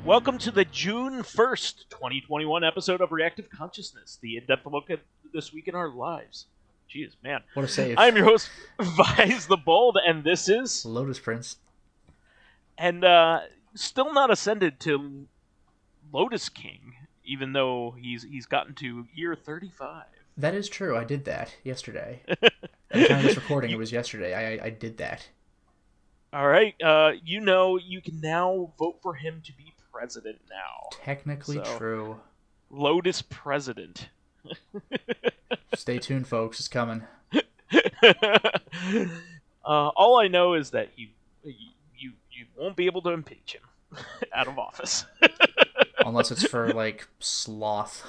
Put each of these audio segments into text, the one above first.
Welcome to the June 1st, 2021 episode of Reactive Consciousness, the in-depth look at this week in our lives. Jeez, man. What a save. I'm your host, vysethebold, and this is... Lotus Prince. And still not ascended to Lotus King, even though he's gotten to year 35. That is true. I did that yesterday. At the time of this recording, it was yesterday. I did that. All right. You can now vote for him to be president now. Technically true. Lotus president. Stay tuned, folks. It's coming. All I know is that you won't be able to impeach him out of office. Unless it's for, like, sloth.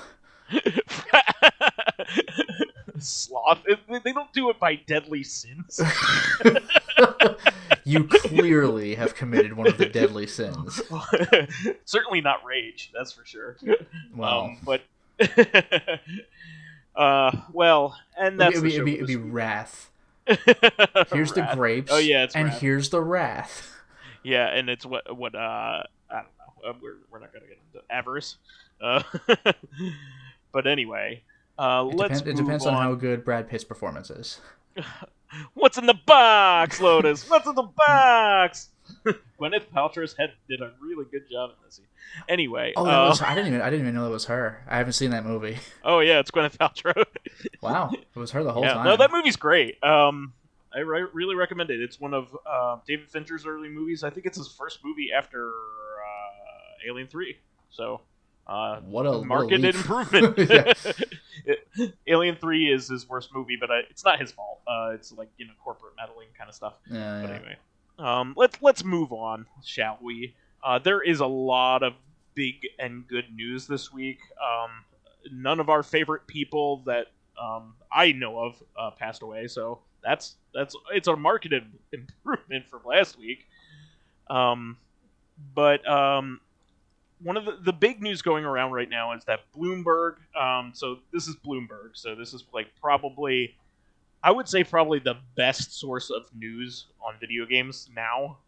Sloth? They don't do it by deadly sins. You clearly have committed one of the deadly sins. Certainly not rage, that's for sure. Well, and that's it'd be wrath. Here's the grapes. Oh yeah, it's and wrath. Here's the wrath. Yeah, and it's what I don't know. We're not gonna get into avarice. But anyway, It depends on how good Brad Pitt's performance is. What's in the box, Lotus? What's in the box? Gwyneth Paltrow's head did a really good job in this. Anyway, I didn't even know that was her. I haven't seen that movie. Oh yeah, it's Gwyneth Paltrow. Wow, it was her the whole time. No, that movie's great. I really recommend it. It's one of David Fincher's early movies. I think it's his first movie after Alien 3. So, what a marketed improvement. Alien 3 is his worst movie, but it's not his fault. It's like, corporate meddling kind of stuff. Yeah. Anyway, let's move on, shall we? There is a lot of big and good news this week. None of our favorite people that I know of passed away, so it's a marketed improvement from last week. But one of the big news going around right now is that Bloomberg. So this is Bloomberg. So this is like probably the best source of news on video games now.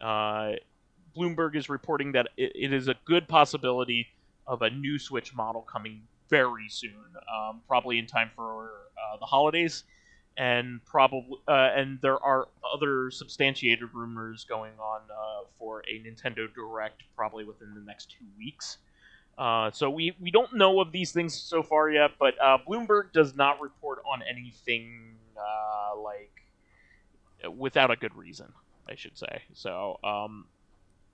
Bloomberg is reporting that it is a good possibility of a new Switch model coming very soon, probably in time for the holidays, and there are other substantiated rumors going on for a Nintendo Direct probably within the next 2 weeks. So we don't know of these things so far yet, but Bloomberg does not report on anything without a good reason, I should say. So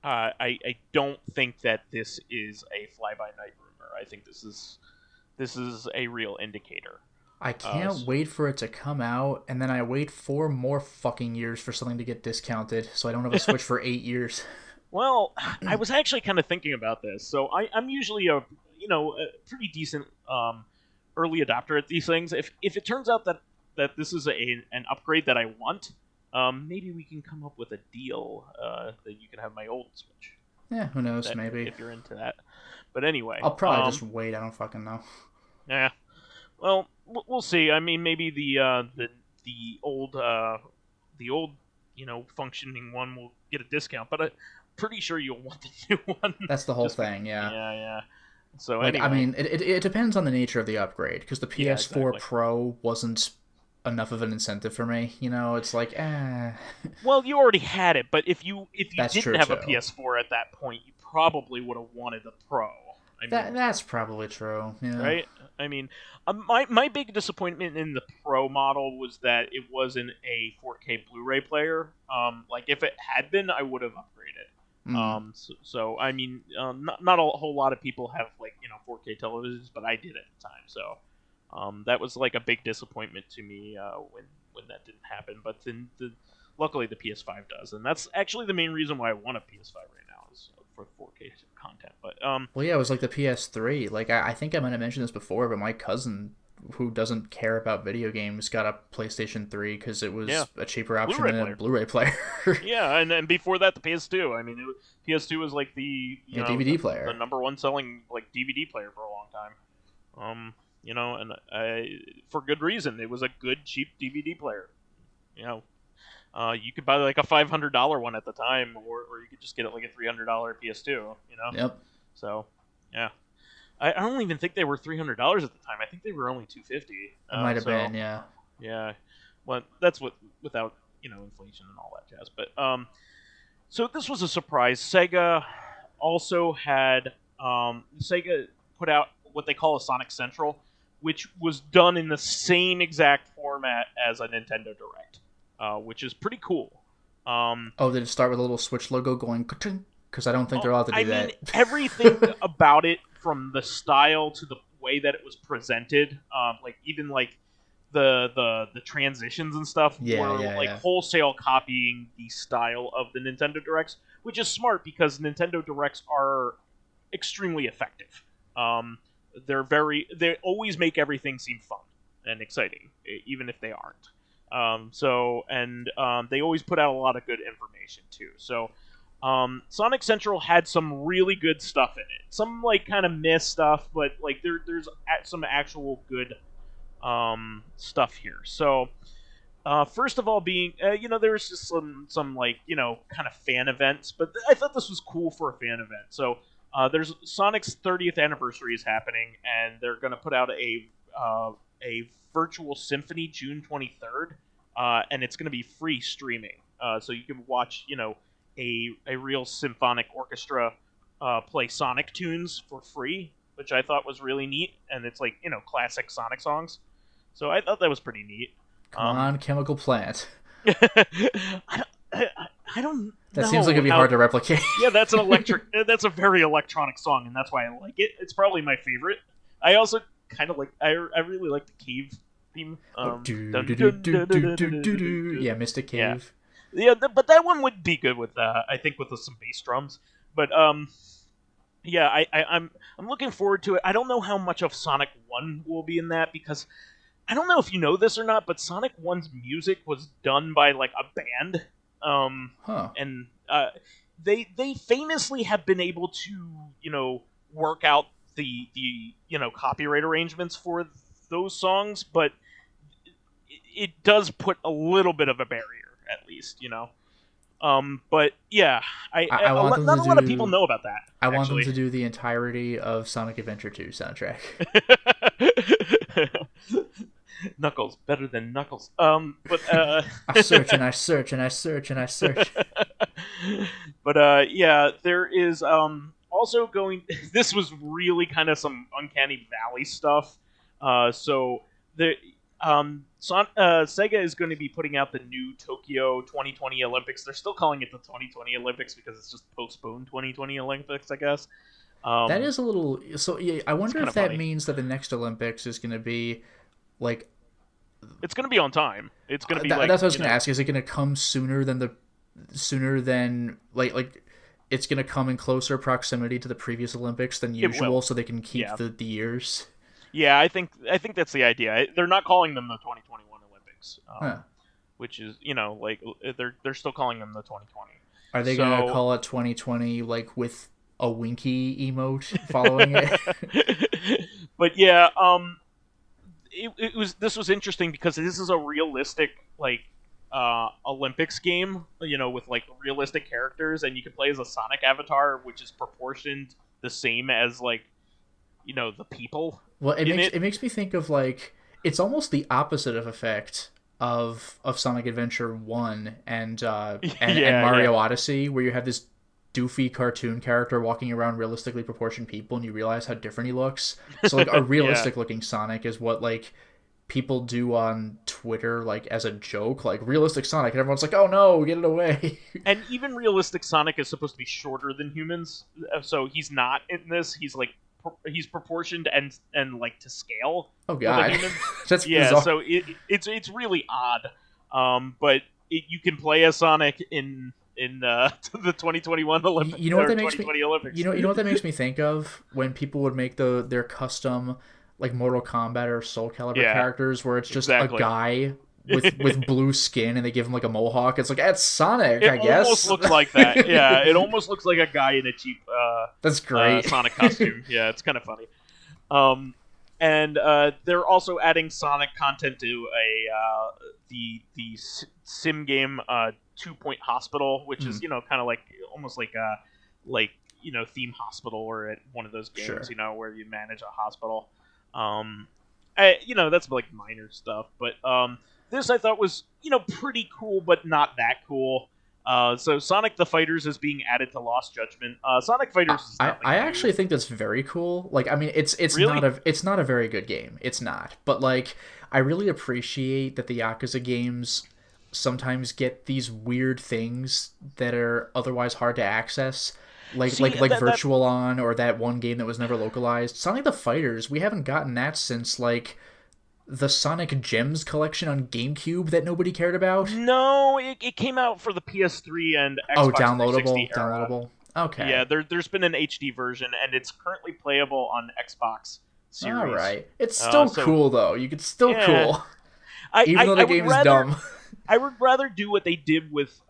I don't think that this is a fly-by-night rumor. I think this is a real indicator. I can't wait for it to come out, and then I wait 4 more fucking years for something to get discounted, so I don't have a Switch for 8 years. Well, I was actually kind of thinking about this. So I'm usually a pretty decent early adopter at these things. If it turns out that this is an upgrade that I want, maybe we can come up with a deal that you can have my old Switch. Yeah, who knows? Maybe if you're into that. But anyway, I'll probably just wait. I don't fucking know. Yeah. Well, we'll see. I mean, maybe the old functioning one will get a discount, but I'm pretty sure you'll want the new one. That's the whole thing, yeah. Yeah. So anyway. I mean, it depends on the nature of the upgrade, because the PS4 exactly. Pro wasn't enough of an incentive for me. It's like, Well, you already had it, but if you didn't have a too. PS4 at that point, you probably would have wanted the Pro. I mean, that's probably true. Yeah. Right? I mean, my big disappointment in the Pro model was that it wasn't a 4K Blu-ray player. If it had been, I would have upgraded. So I mean, not a whole lot of people have 4K televisions, but I did at the time. So that was like a big disappointment to me when that didn't happen. But then luckily the PS5 does, and that's actually the main reason why I want a PS5 right now is for 4K content. But well, yeah, it was like the PS3. Like I think I might have mentioned this before, but my cousin, who doesn't care about video games, got a PlayStation 3 because it was a cheaper option than a Blu-ray player. Yeah, and before that, the PS2. I mean, PS2 was like the DVD player, the number one selling DVD player for a long time. And for good reason. It was a good, cheap DVD player. You could buy like a $500 one at the time, or you could just get it like a $300 PS2. You know. Yep. So, yeah. I don't even think they were $300 at the time. I think they were only $250. It might have been, yeah. Yeah. Well, that's without inflation and all that jazz. But so this was a surprise. Sega also had Sega put out what they call a Sonic Central, which was done in the same exact format as a Nintendo Direct, which is pretty cool. Did it start with a little Switch logo going? Because I don't think they're allowed to do that. I mean, everything about it, from the style to the way that it was presented, like even like the transitions and stuff were wholesale copying the style of the Nintendo Directs, which is smart because Nintendo Directs are extremely effective. They always make everything seem fun and exciting, even if they aren't. They always put out a lot of good information too. So Sonic Central had some really good stuff in it. Some like kind of miss stuff, but like there's some actual good stuff here. So first of all, there was just some like kind of fan events, but I thought this was cool for a fan event. So there's Sonic's 30th anniversary is happening, and they're going to put out a virtual symphony June 23rd, and it's going to be free streaming. So you can watch a real symphonic orchestra play Sonic tunes for free, which I thought was really neat, and it's like classic Sonic songs. So I thought that was pretty neat. Come on, Chemical Plant. I don't. That seems like it'd be hard to replicate. Yeah, that's that's a very electronic song, and that's why I like it. It's probably my favorite. I also kind of like. I really like the cave theme. Yeah, Mystic Cave. Yeah, but that one would be good with I think with some bass drums. But yeah, I'm looking forward to it. I don't know how much of Sonic 1 will be in that, because I don't know if you know this or not, but Sonic 1's music was done by like a band. And they famously have been able to work out the copyright arrangements for those songs, but it does put a little bit of a barrier, at least, but yeah, not a lot of people know about that. I want them to do the entirety of Sonic Adventure 2 soundtrack. Knuckles, better than Knuckles. But I search and I search and I search and I search. But yeah, there is also going. This was really kind of some Uncanny Valley stuff. So the Sega is going to be putting out the new Tokyo 2020 Olympics. They're still calling it the 2020 Olympics because it's just postponed 2020 Olympics, I guess. That is a little. So yeah, I wonder if that means that the next Olympics is going to be like. It's going to be on time. It's going to be that's what I was going to ask. Is it going to come sooner than like it's going to come in closer proximity to the previous Olympics than usual, so they can keep the years? Yeah, I think that's the idea. They're not calling them the 2021 Olympics, which is like they're still calling them the 2020. Are they going to call it 2020 like with a winky emote following it? But yeah, this was interesting because this is a realistic like Olympics game, with like realistic characters, and you can play as a Sonic avatar, which is proportioned the same as like the people. Well, it makes me think of like it's almost the opposite of effect of Sonic Adventure 1 and Mario Odyssey, where you have this doofy cartoon character walking around realistically proportioned people, and you realize how different he looks. So like a realistic looking Sonic is what like people do on Twitter, like as a joke, like realistic Sonic, and everyone's like, oh no, get it away. And even realistic Sonic is supposed to be shorter than humans, so he's not in this. He's proportioned and like to scale. Oh god, that's bizarre. So it's really odd. But you can play as Sonic in the 2021 Olympics. You know what that makes me? Olympics. You know what that makes me think of when people would make their custom like Mortal Kombat or Soul Calibur characters, where it's just a guy with blue skin and they give him like a mohawk. It's like that's Sonic, I guess. It almost looks like that. Yeah, it almost looks like a guy in a cheap that's great Sonic costume. Yeah, it's kind of funny. and they're also adding Sonic content to the sim game 2 Point Hospital, which is kind of like almost like a theme hospital or at one of those games where you manage a hospital. That's like minor stuff, but this I thought was pretty cool, but not that cool. So Sonic the Fighters is being added to Lost Judgment. Sonic Fighters is nothing I new. actually think that's very cool. Like, I mean, it's really? not a very good game. It's not. But like, I really appreciate that the Yakuza games sometimes get these weird things that are otherwise hard to access. Like Virtua On, or that one game that was never localized. Sonic the Fighters, we haven't gotten that since like the Sonic Gems collection on GameCube that nobody cared about. No, it came out for the PS3 and Xbox 360 era. Downloadable. Okay. Yeah, there's been an HD version, and it's currently playable on Xbox Series. All right. It's still cool, though. You could still cool. Even though the game is dumb. I would rather do what they did with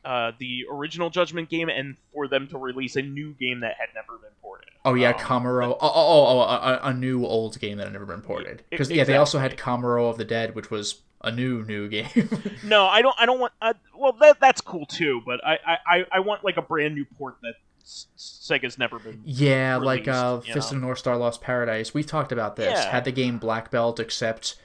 the original Judgment game, and for them to release a new game that had never been ported. Oh yeah, Kamuro. A new old game that had never been ported. Because they also had Kamuro of the Dead, which was a new game. No, I don't want. Well, that's cool too, but I want like a brand new port that Sega's never been. Yeah, released, like Fist of the North Star Lost Paradise. We talked about this. Yeah. Had the game Black Belt accept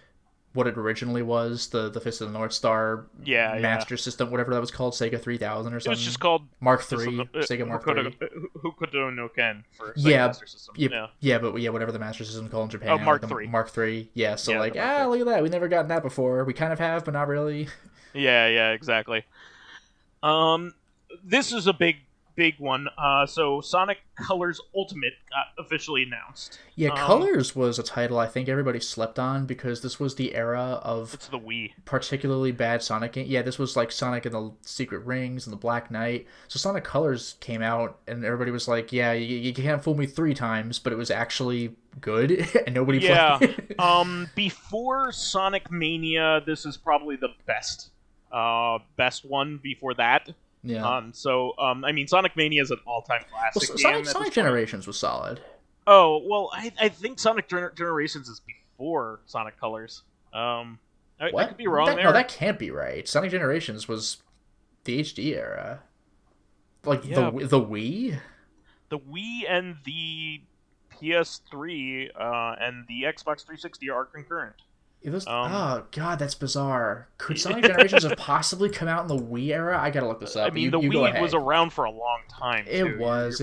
what it originally was, the Fist of the North Star Master System, whatever that was called, Sega 3000 or something. It was just called Mark III, Sega Mark III. Hokuto no Ken for Sega Master System. Whatever the Master System called in Japan. Oh, Mark III. Mark III, yeah. So look at that. We never gotten that before. We kind of have, but not really. Yeah, exactly. This is a big one. So Sonic Colors Ultimate got officially announced. Yeah, Colors was a title I think everybody slept on because this was the era of... It's the Wii. Particularly bad Sonic game. Yeah, this was like Sonic and the Secret Rings and the Black Knight. So Sonic Colors came out and everybody was like, yeah, you can't fool me 3 times, but it was actually good and nobody played it. Before Sonic Mania, this is probably the best one before that. Yeah. I mean, Sonic Mania is an all-time classic game. Sonic Generations was solid. Oh, well, I think Sonic Generations is before Sonic Colors. I could be wrong there. No, that can't be right. Sonic Generations was the HD era. Like, the Wii? The Wii and the PS3 and the Xbox 360 are concurrent. Oh god, that's bizarre. Could Sonic Generations have possibly come out in the Wii era? I gotta look this up. I mean, the Wii was around for a long time. It was.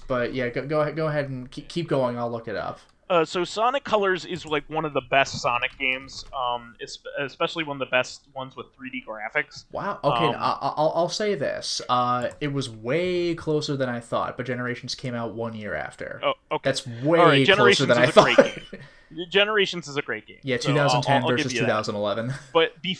But yeah, go ahead and keep going. I'll look it up. So Sonic Colors is like one of the best Sonic games, especially one of the best ones with 3D graphics. Wow. Okay, I'll say this. It was way closer than I thought, but Generations came out 1 year after. Oh, okay. That's way closer than I thought. Generations is a great game. Yeah, 2010 versus 2011. But there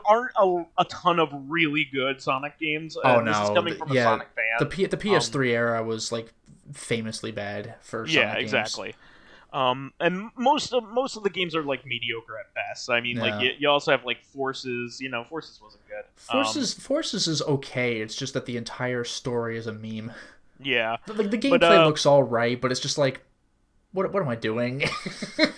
aren't a ton of really good Sonic games. This is coming from a Sonic fan. The PS3 era was like famously bad for Sonic games. Exactly. And most of the games are like mediocre at best. I mean, like you also have like Forces. Forces wasn't good. Forces is okay. It's just that the entire story is a meme. Yeah. The gameplay looks all right, but it's just like, what am I doing?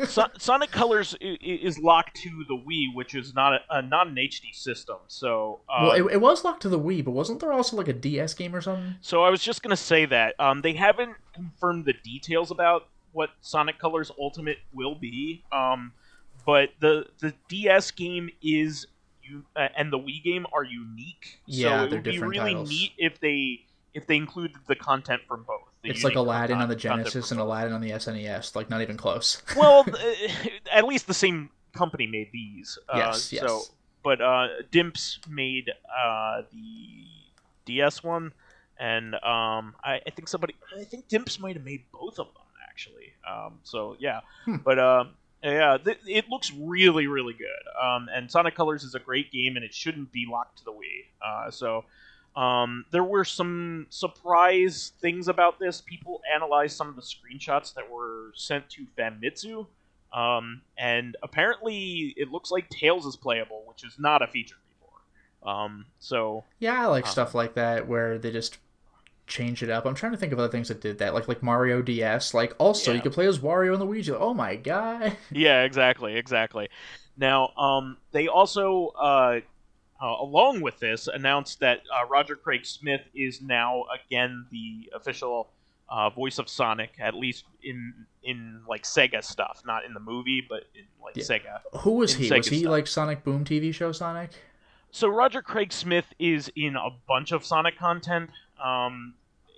Sonic Colors is locked to the Wii, which is not an HD system. So it was locked to the Wii, but wasn't there also like a DS game or something? So I was just gonna say that they haven't confirmed the details about what Sonic Colors Ultimate will be. But the DS game is and the Wii game are unique. Yeah, so it would be really neat if they included the content from both. It's like Aladdin on the Genesis and Aladdin on the SNES, like not even close. Well, at least the same company made these. Yes. But Dimps made the DS one, and I think Dimps might have made both of them actually. It looks really, really good. And Sonic Colors is a great game, and it shouldn't be locked to the Wii. There were some surprise things about this. People analyzed some of the screenshots that were sent to Famitsu, and apparently it looks like Tails is playable, which is not a feature before. Yeah, I like stuff like that where they just change it up. I'm trying to think of other things that did that, like Mario DS. Like also, you could play as Wario and Luigi. Oh my god. Yeah, exactly. Now, they also, along with this, announced that Roger Craig Smith is now again the official voice of Sonic, at least in like Sega stuff, not in the movie, but in like Sega. Who was he? Sega Was he stuff. like Sonic Boom TV show Sonic? So Roger Craig Smith is in a bunch of Sonic content.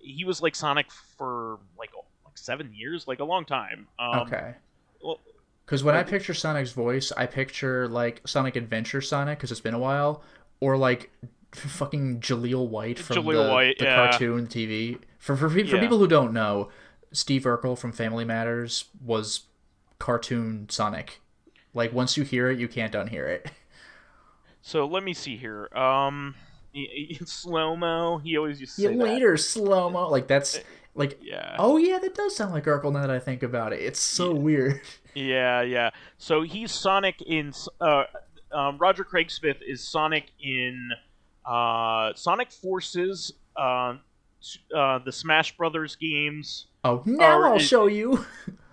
He was like Sonic for like 7 years, like a long time. Okay. Well, because when I picture Sonic's voice, I picture like Sonic Adventure Sonic, because it's been a while, or like fucking Jaleel White from the cartoon TV. For people who don't know, Steve Urkel from Family Matters was cartoon Sonic. Like once you hear it, you can't unhear it. So let me see here. In slow-mo, he always used to say later that. slow-mo, like that's like oh yeah, that does sound like Urkel now that I think about it. It's so weird. Yeah. So he's Sonic in Roger Craig Smith is Sonic in Sonic Forces, the Smash Brothers games. Oh, now I'll show you.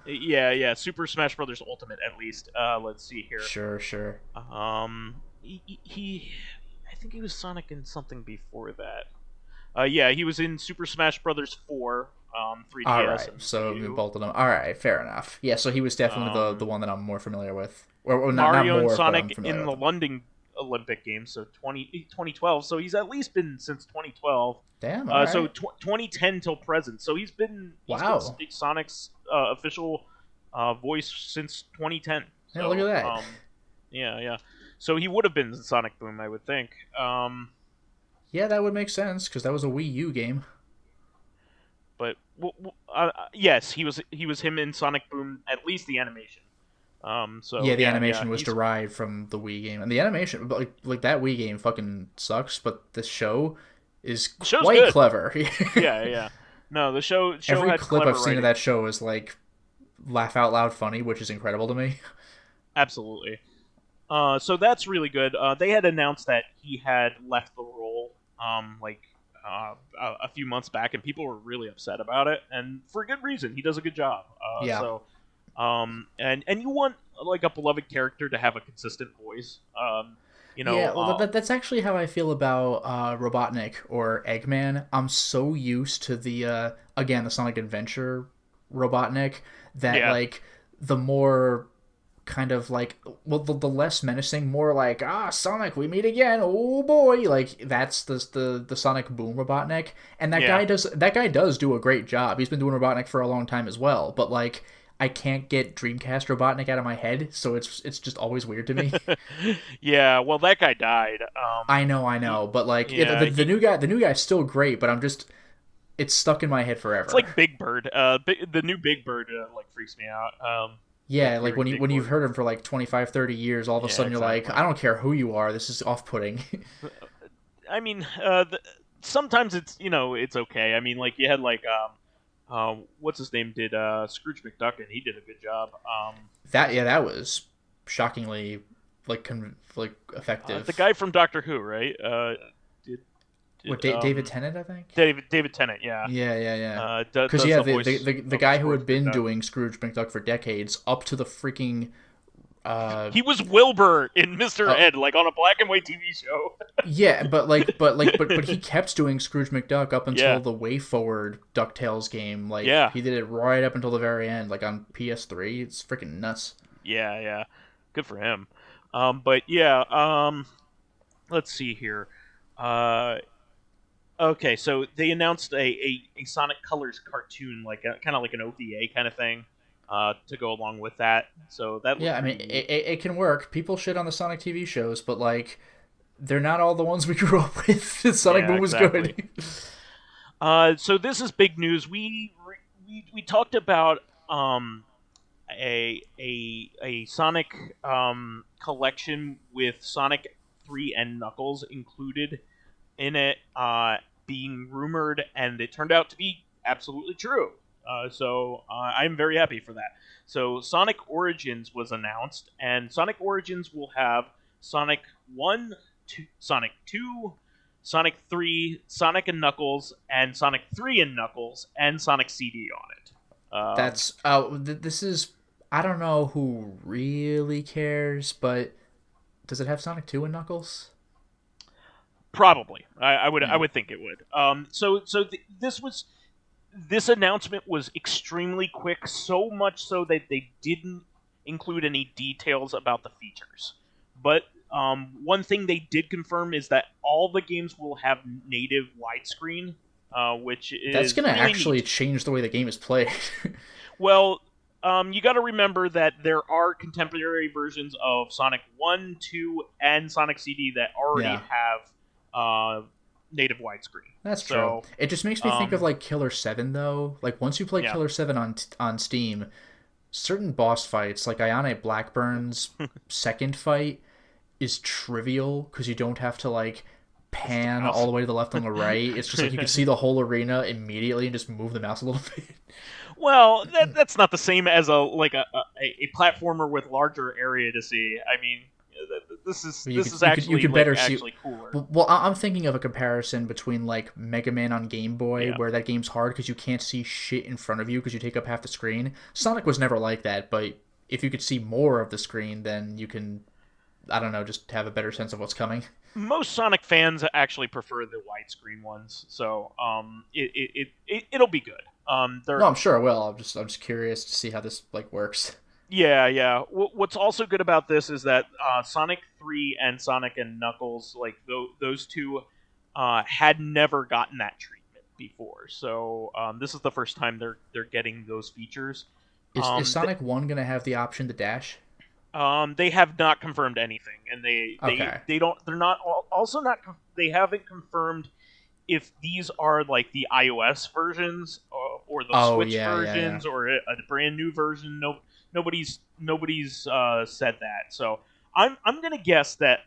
Yeah, Super Smash Brothers Ultimate at least. Let's see here. Sure. He I think he was Sonic in something before that. Yeah, he was in Super Smash Brothers 4, 3DS. All right, so both of them. All right, fair enough. Yeah, so he was definitely the one that I'm more familiar with. Or Mario not more, and Sonic in the London Olympic Games, so 2012. So he's at least been since 2012. Damn. All right. So 2010 till present. So he's been Sonic's official voice since 2010. So, yeah, look at that. Yeah. So he would have been Sonic Boom, I would think. Yeah, that would make sense because that was a Wii U game. But yes, he was him in Sonic Boom, at least the animation. The animation was derived from the Wii game, and the animation, like that Wii game, fucking sucks. But the show is quite good. Clever. Yeah. No, the show. Every had clip I've seen writing. of that show is like laugh out loud funny, which is incredible to me. Absolutely. So that's really good. They had announced that he had left the role, a few months back, and people were really upset about it, and for good reason. He does a good job. So, and you want like a beloved character to have a consistent voice. That's actually how I feel about Robotnik or Eggman. I'm so used to the Sonic Adventure Robotnik that like the more kind of like the less menacing, more like Sonic, we meet again, oh boy, like that's the Sonic Boom Robotnik, and that guy does do a great job. He's been doing Robotnik for a long time as well, but like I can't get Dreamcast Robotnik out of my head, so it's just always weird to me. Yeah, well, that guy died. I know, but like the new guy's still great, but it's stuck in my head forever. It's like Big Bird. The new Big Bird like freaks me out. Like when you've heard him for like 25, 30 years, all of a sudden you're like, I don't care who you are, this is off-putting. I mean, sometimes it's okay. I mean, like you had like what's his name did Scrooge McDuck, and he did a good job. That was shockingly like effective. The guy from Doctor Who, right? David Tennant, I think. David Tennant, yeah. Yeah. Because the guy who had been doing Scrooge McDuck for decades, up to the freaking. He was Wilbur in Mr. Ed, like on a black and white TV show. Yeah, but he kept doing Scrooge McDuck up until the Way Forward DuckTales game. Like he did it right up until the very end, like on PS3. It's freaking nuts. Yeah. Good for him. Let's see here. Okay, so they announced a Sonic Colors cartoon, like kind of like an OVA kind of thing, to go along with that. So that I mean, it can work. People shit on the Sonic TV shows, but like they're not all the ones we grew up with. Sonic Boom was good. So this is big news. We talked about a Sonic collection with Sonic 3 and Knuckles included in it, being rumored, and it turned out to be absolutely true. So I'm very happy for that. So Sonic Origins was announced, and Sonic Origins will have Sonic 1, Sonic 2, Sonic 3, Sonic and Knuckles, and Sonic 3 and Knuckles, and Sonic CD on it. This is, I don't know who really cares, but does it have Sonic 2 and Knuckles? Probably. I would think it would. This announcement was extremely quick, so much so that they didn't include any details about the features. But one thing they did confirm is that all the games will have native widescreen, which is that's going to really actually neat. change the way the game is played. Well, you got to remember that there are contemporary versions of Sonic 1, 2, and Sonic CD that already have native widescreen. That's true. It just makes me think of like Killer 7 though. Like once you play Killer 7 on Steam, certain boss fights, like Ayane Blackburn's second fight, is trivial because you don't have to like pan all the way to the left and the right. It's just like you can see the whole arena immediately and just move the mouse a little bit. Well, that's not the same as a platformer with larger area to see. I mean, this is actually cooler. Well, I'm thinking of a comparison between like Mega Man on Game Boy, where that game's hard because you can't see shit in front of you because you take up half the screen. Sonic was never like that, but if you could see more of the screen, then you can, I don't know, just have a better sense of what's coming. Most Sonic fans actually prefer the widescreen ones, so it'll be good. No, I'm sure it will. I'm just curious to see how this like works. Yeah. What's also good about this is that Sonic 3 and Sonic and Knuckles, like those two, had never gotten that treatment before. So this is the first time they're getting those features. Is Sonic 1 gonna have the option to dash? They have not confirmed anything, and they haven't confirmed if these are like the iOS versions or the Switch versions or a brand new version. Nobody's said that. So I'm gonna guess that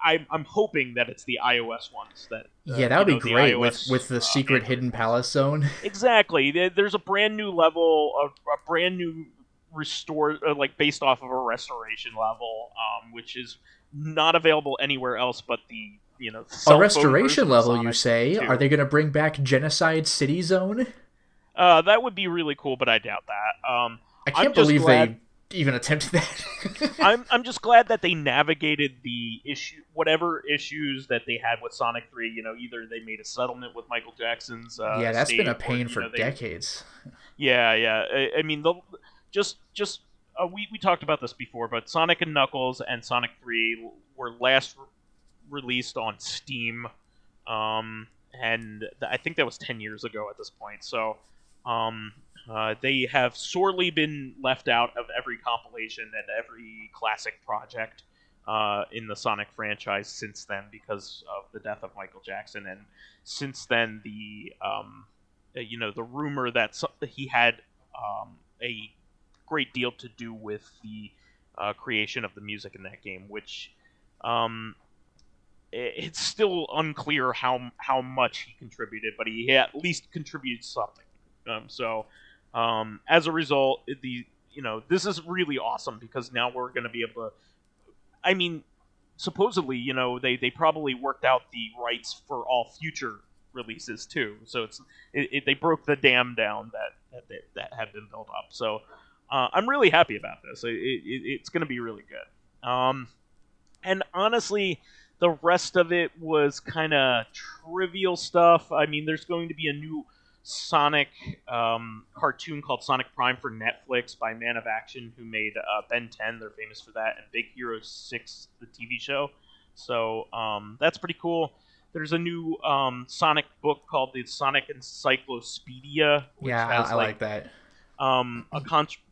I'm hoping that it's the iOS ones that. That would be great iOS, with the secret hidden palace zone. Exactly. There's a brand new level, a brand new restore, like based off of a restoration level, which is not available anywhere else but the a restoration level. You say? 2. Are they going to bring back Genocide City Zone? That would be really cool, but I doubt that. I can't believe they even attempted that. I'm just glad that they navigated the whatever issues that they had with Sonic 3. Either they made a settlement with Michael Jackson's. That's been a pain for decades. Yeah. I mean, we talked about this before, but Sonic and Knuckles and Sonic 3 were last released on Steam, and I think that was 10 years ago at this point. So they have sorely been left out of every compilation and every classic project in the Sonic franchise since then because of the death of Michael Jackson, and since then the rumor that he had a great deal to do with the creation of the music in that game, which it's still unclear how much he contributed, but he at least contributed something. As a result, this is really awesome because now we're going to be able to. I mean, supposedly, they probably worked out the rights for all future releases too. So they broke the dam down that had been built up. So I'm really happy about this. It's going to be really good. And honestly, the rest of it was kind of trivial stuff. I mean, there's going to be a new Sonic cartoon called Sonic Prime for Netflix by Man of Action, who made Ben 10. They're famous for that, and Big Hero 6, the TV show. So that's pretty cool. There's a new Sonic book called the Sonic Encyclopedia. Which has, I like that. A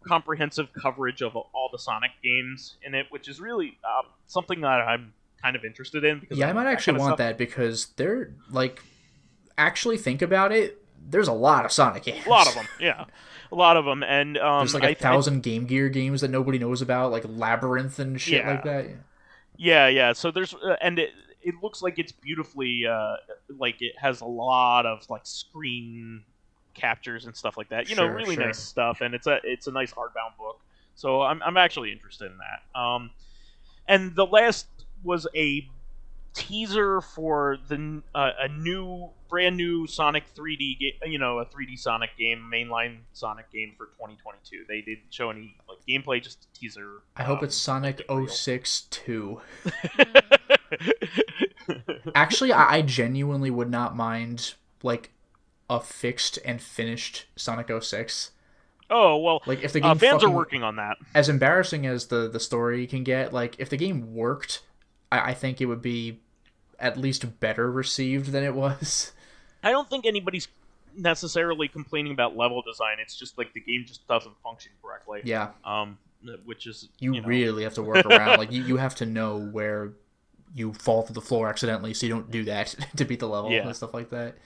comprehensive coverage of all the Sonic games in it, which is really something that I'm kind of interested in. Because I might actually want that because they're like, actually think about it. There's a lot of Sonic games. A lot of them, yeah. A lot of them. And there's like 1,000 Game Gear games that nobody knows about, like Labyrinth and shit like that. Yeah. So there's... and it looks like it's beautifully... like it has a lot of like screen captures and stuff like that. Really nice stuff. And it's a nice hardbound book. So I'm actually interested in that. And the last was a teaser for the brand new Sonic 3D game, a 3D Sonic game, mainline Sonic game for 2022. They didn't show any like gameplay, just a teaser. I hope it's Sonic 06 2. Actually, I genuinely would not mind like a fixed and finished Sonic 06. Oh well, like if the game fans are working on that. As embarrassing as the story can get, like if the game worked, I think it would be at least better received than it was. I don't think anybody's necessarily complaining about level design. It's just like the game just doesn't function correctly. Yeah. Which is you really have to work around. Like you have to know where you fall to the floor accidentally, so you don't do that to beat the level and stuff like that.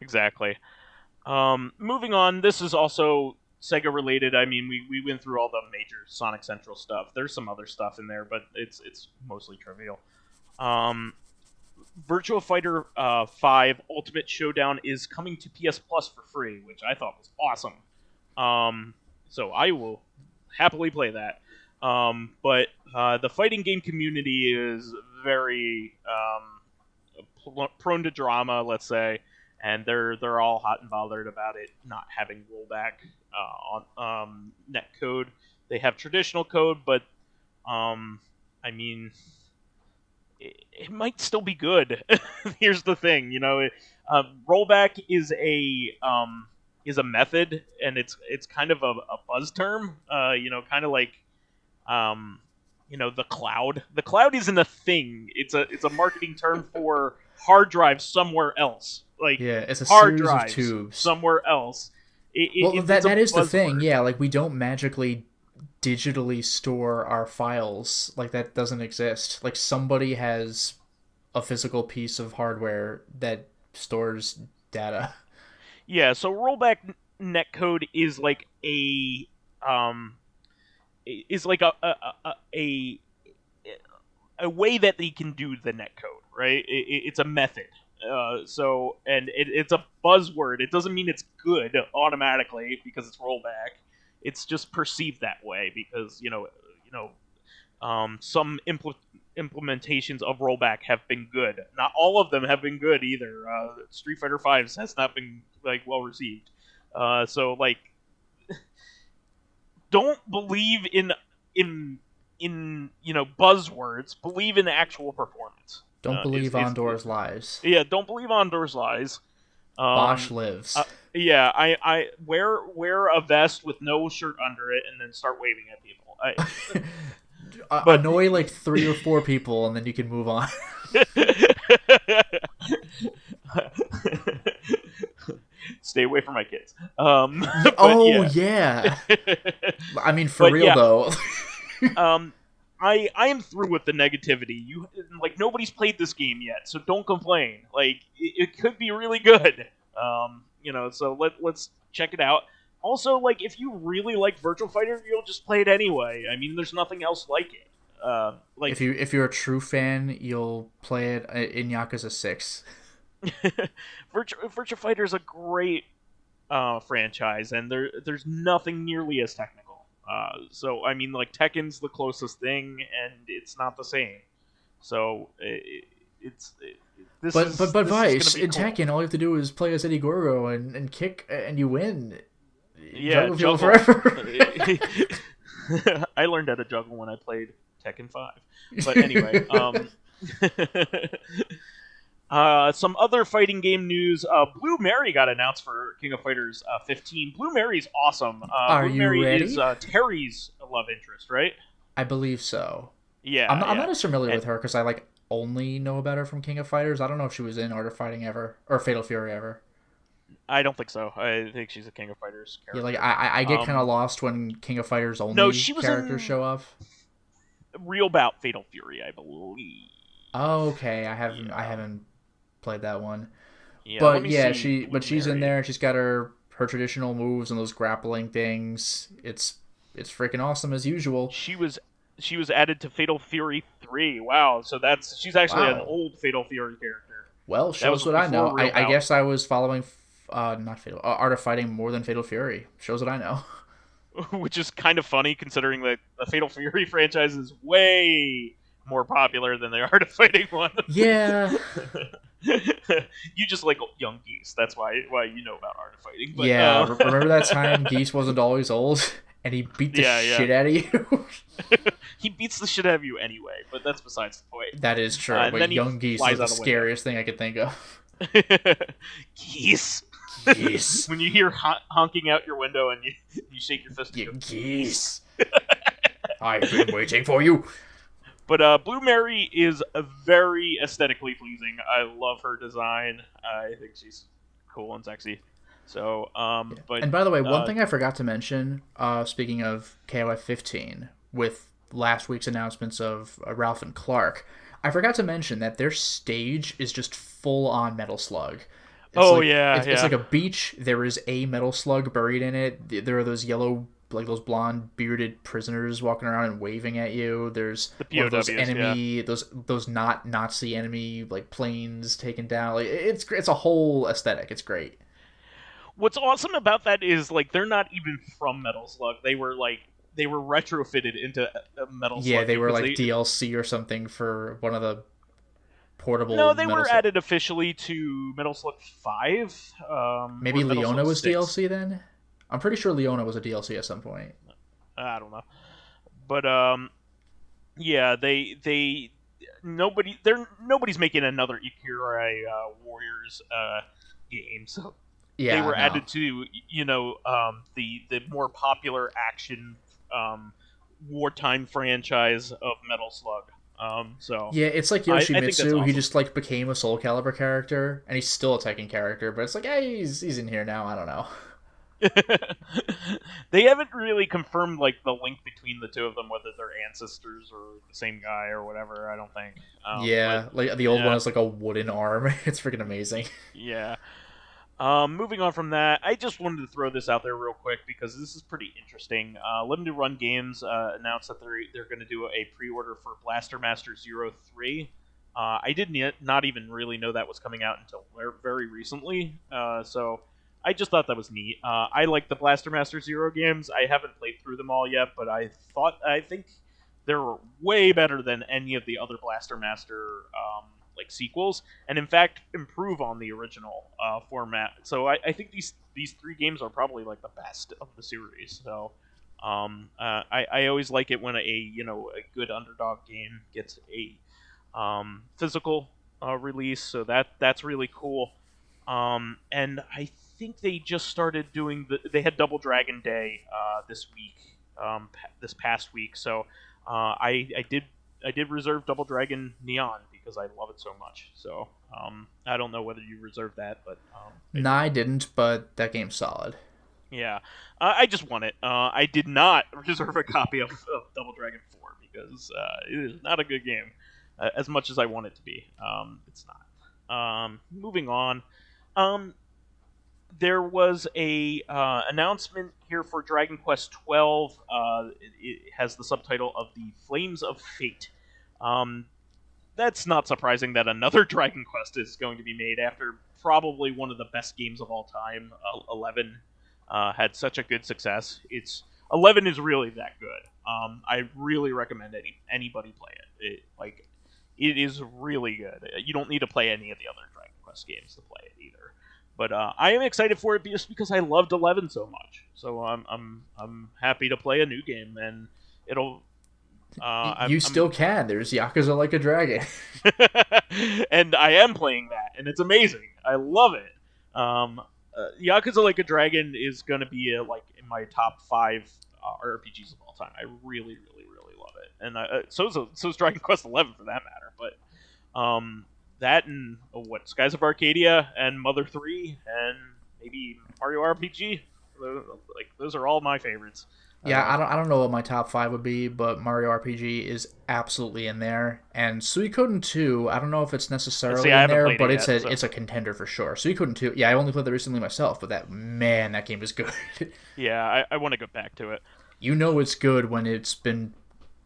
Exactly. Moving on. This is also Sega related. I mean, we went through all the major Sonic Central stuff. There's some other stuff in there, but it's mostly trivial. Virtua Fighter 5 Ultimate Showdown is coming to PS Plus for free, which I thought was awesome. So I will happily play that. But the fighting game community is very prone to drama, let's say, and they're all hot and bothered about it not having rollback on netcode. They have traditional code, but I mean, it might still be good. Here's the thing, rollback is a method, and it's kind of a buzz term. Kind of like the cloud. The cloud isn't a thing. It's a marketing term for hard drives somewhere else. Like it's a hard series drives of tubes somewhere else. That is the thing. Yeah, like we don't magically digitally store our files. Like that doesn't exist. Like somebody has a physical piece of hardware that stores data. Yeah, so rollback netcode is like a way that they can do the netcode, right? It's a method. It's a buzzword. It doesn't mean it's good automatically because it's rollback. It's just perceived that way because some implementations of rollback have been good. Not all of them have been good either. Street Fighter V has not been well received. Don't believe in buzzwords. Believe in actual performance. Don't believe Ondor's lies. Yeah, don't believe Ondor's lies. Bosch lives. I wear a vest with no shirt under it and then start waving at people. Annoy like 3 or 4 people and then you can move on. Stay away from my kids. Yeah. I mean, for real though. I am through with the negativity. Nobody's played this game yet, so don't complain. Like it could be really good. So let's check it out. Also, if you really like Virtua Fighter, you'll just play it anyway. I mean, there's nothing else like it. If you're a true fan, you'll play it in Yakuza 6. Virtua Fighter is a great franchise, and there's nothing nearly as technical. So I mean, Tekken's the closest thing, and it's not the same. So But Vice, in Tekken, all you have to do is play as Eddie Gorgo and kick, and you win. Yeah, juggle forever. I learned how to juggle when I played Tekken 5. But anyway, some other fighting game news. Blue Mary got announced for King of Fighters 15. Blue Mary's awesome. Are Blue Mary ready? is Terry's love interest, right? I believe so. Yeah, I'm not as familiar with her because I only know about her from King of Fighters. I don't know if she was in Art of Fighting ever or Fatal Fury ever. I don't think so. I think she's a King of Fighters character. Yeah, I get kind of lost when King of Fighters only characters show up. Real Bout Fatal Fury, I believe. Oh, okay. I haven't played that one. Yeah, but yeah, she's in there. She's got her traditional moves and those grappling things. It's freaking awesome as usual. She was added to Fatal Fury 3. Wow, so she's actually an old Fatal Fury character. Well, shows what I know. I guess I was following Art of Fighting more than Fatal Fury. Shows what I know. Which is kind of funny considering that the Fatal Fury franchise is way more popular than the Art of Fighting one. Yeah. You just like young Geese. That's why you know about Art of Fighting. But, yeah, remember that time Geese wasn't always old, and he beat the shit out of you? He beats the shit out of you anyway, but that's besides the point. That is true, but young Geese is the scariest thing I could think of. Geese. Geese. When you hear honking out your window and you shake your fist. You Geese. I've been waiting for you. But Blue Mary is very aesthetically pleasing. I love her design. I think she's cool and sexy. So, but and by the way, one thing I forgot to mention, speaking of KOF 15, with last week's announcements of Ralph and Clark, I forgot to mention that their stage is just full on Metal Slug. It's like a beach. There is a Metal Slug buried in it. There are those yellow, like those blonde bearded prisoners walking around and waving at you. There's the POWs, those enemy, those not Nazi enemy like planes taken down. Like it's a whole aesthetic. It's great. What's awesome about that is like they're not even from Metal Slug. They were retrofitted into Metal Slug. Yeah, they were like DLC or something for one of the portable. No, they were added officially to Metal Slug 5. Maybe Leona was 6. DLC then. I'm pretty sure Leona was a DLC at some point. I don't know, but yeah, nobody's making another Ikirai Warriors game, so. Yeah, they were added to, the more popular action wartime franchise of Metal Slug. So yeah, it's like Yoshimitsu. Awesome. He just like became a Soul Calibur character, and he's still a Tekken character. But it's like, hey, he's in here now. I don't know. They haven't really confirmed like the link between the two of them, whether they're ancestors or the same guy or whatever. I don't think. Like the old one has like a wooden arm. It's freaking amazing. Yeah. Moving on from that, I just wanted to throw this out there real quick because this is pretty interesting. Limited Run Games announced that they're going to do a pre-order for Blaster Master 03. I did not even really know that was coming out until very recently, so I just thought that was neat. I like the Blaster Master 0 games. I haven't played through them all yet, but I think they're way better than any of the other Blaster Master like sequels, and in fact improve on the original format. So I think these 3 games are probably like the best of the series. So I always like it when a good underdog game gets a physical release. So that's really cool. And I think they just started doing they had Double Dragon Day this week, this past week. So I did reserve Double Dragon Neon because I love it so much. So I don't know whether you reserved that, but no, I didn't. But that game's solid. Yeah, I just want it. I did not reserve a copy of Double Dragon 4 because it is not a good game, as much as I want it to be. It's not. Moving on. There was a announcement here for Dragon Quest XII. It has the subtitle of The Flames of Fate. That's not surprising that another Dragon Quest is going to be made after probably one of the best games of all time. 11 had such a good success. 11 is really that good. I really recommend anybody play it. It is really good. You don't need to play any of the other Dragon Quest games to play it either. But I am excited for it just because I loved 11 so much. So I'm happy to play a new game, and it'll. You still can. There's Yakuza Like a Dragon. And I am playing that, and it's amazing. I love it. Yakuza Like a Dragon is going to be in my top 5 RPGs of all time. I really, really, really love it. And so is Dragon Quest 11 for that matter. But that and Skies of Arcadia and Mother 3 and maybe Mario RPG. Those are all my favorites. Yeah, I don't know what my top 5 would be, but Mario RPG is absolutely in there. And Suikoden 2, I don't know if it's necessarily in there, but it's a contender for sure. Suikoden 2, yeah, I only played that recently myself, but that game is good. Yeah, I want to go back to it. You know it's good when it's been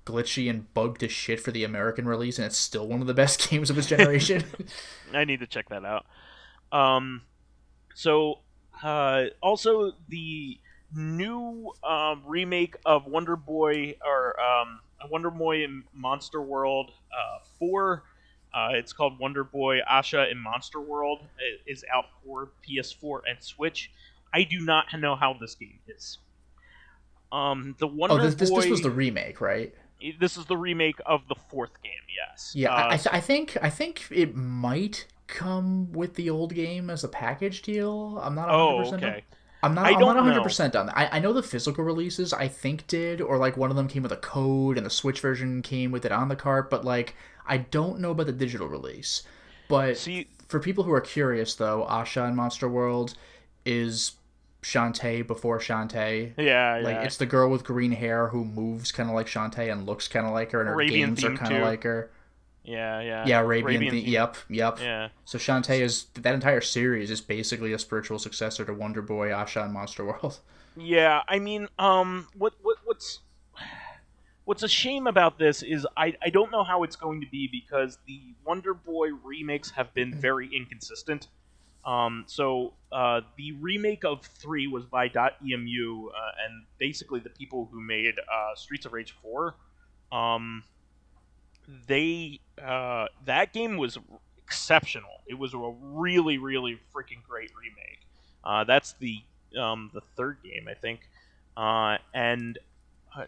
glitchy and bugged to shit for the American release, and it's still one of the best games of its generation. I need to check that out. Also the new remake of Wonder Boy, or Wonder Boy in Monster World 4. It's called Wonder Boy Asha in Monster World. It is out for PS4 and Switch. I do not know how this game is. The Wonder this Boy. was the remake, right? This is the remake of the fourth game. Yes. Yeah, I think it might come with the old game as a package deal. I'm not 100%. Okay. I'm not 100% on that. I know the physical releases I think did, or like one of them came with a code and the Switch version came with it on the cart, but like I don't know about the digital release. But for people who are curious though, Asha in Monster World is Shantae before Shantae. Yeah, like it's the girl with green hair who moves kind of like Shantae and looks kind of like her, and her Arabian games are kind of like her. Yeah. Yeah, Arabian theme. Yep. Yeah. So Shantae is that entire series is basically a spiritual successor to Wonder Boy, Asha, and Monster World. Yeah, I mean, what's a shame about this is I don't know how it's going to be because the Wonder Boy remakes have been very inconsistent. So the remake of 3 was by .emu, and basically the people who made Streets of Rage 4. That game was exceptional. It was a really, really freaking great remake. That's the third game, I think. And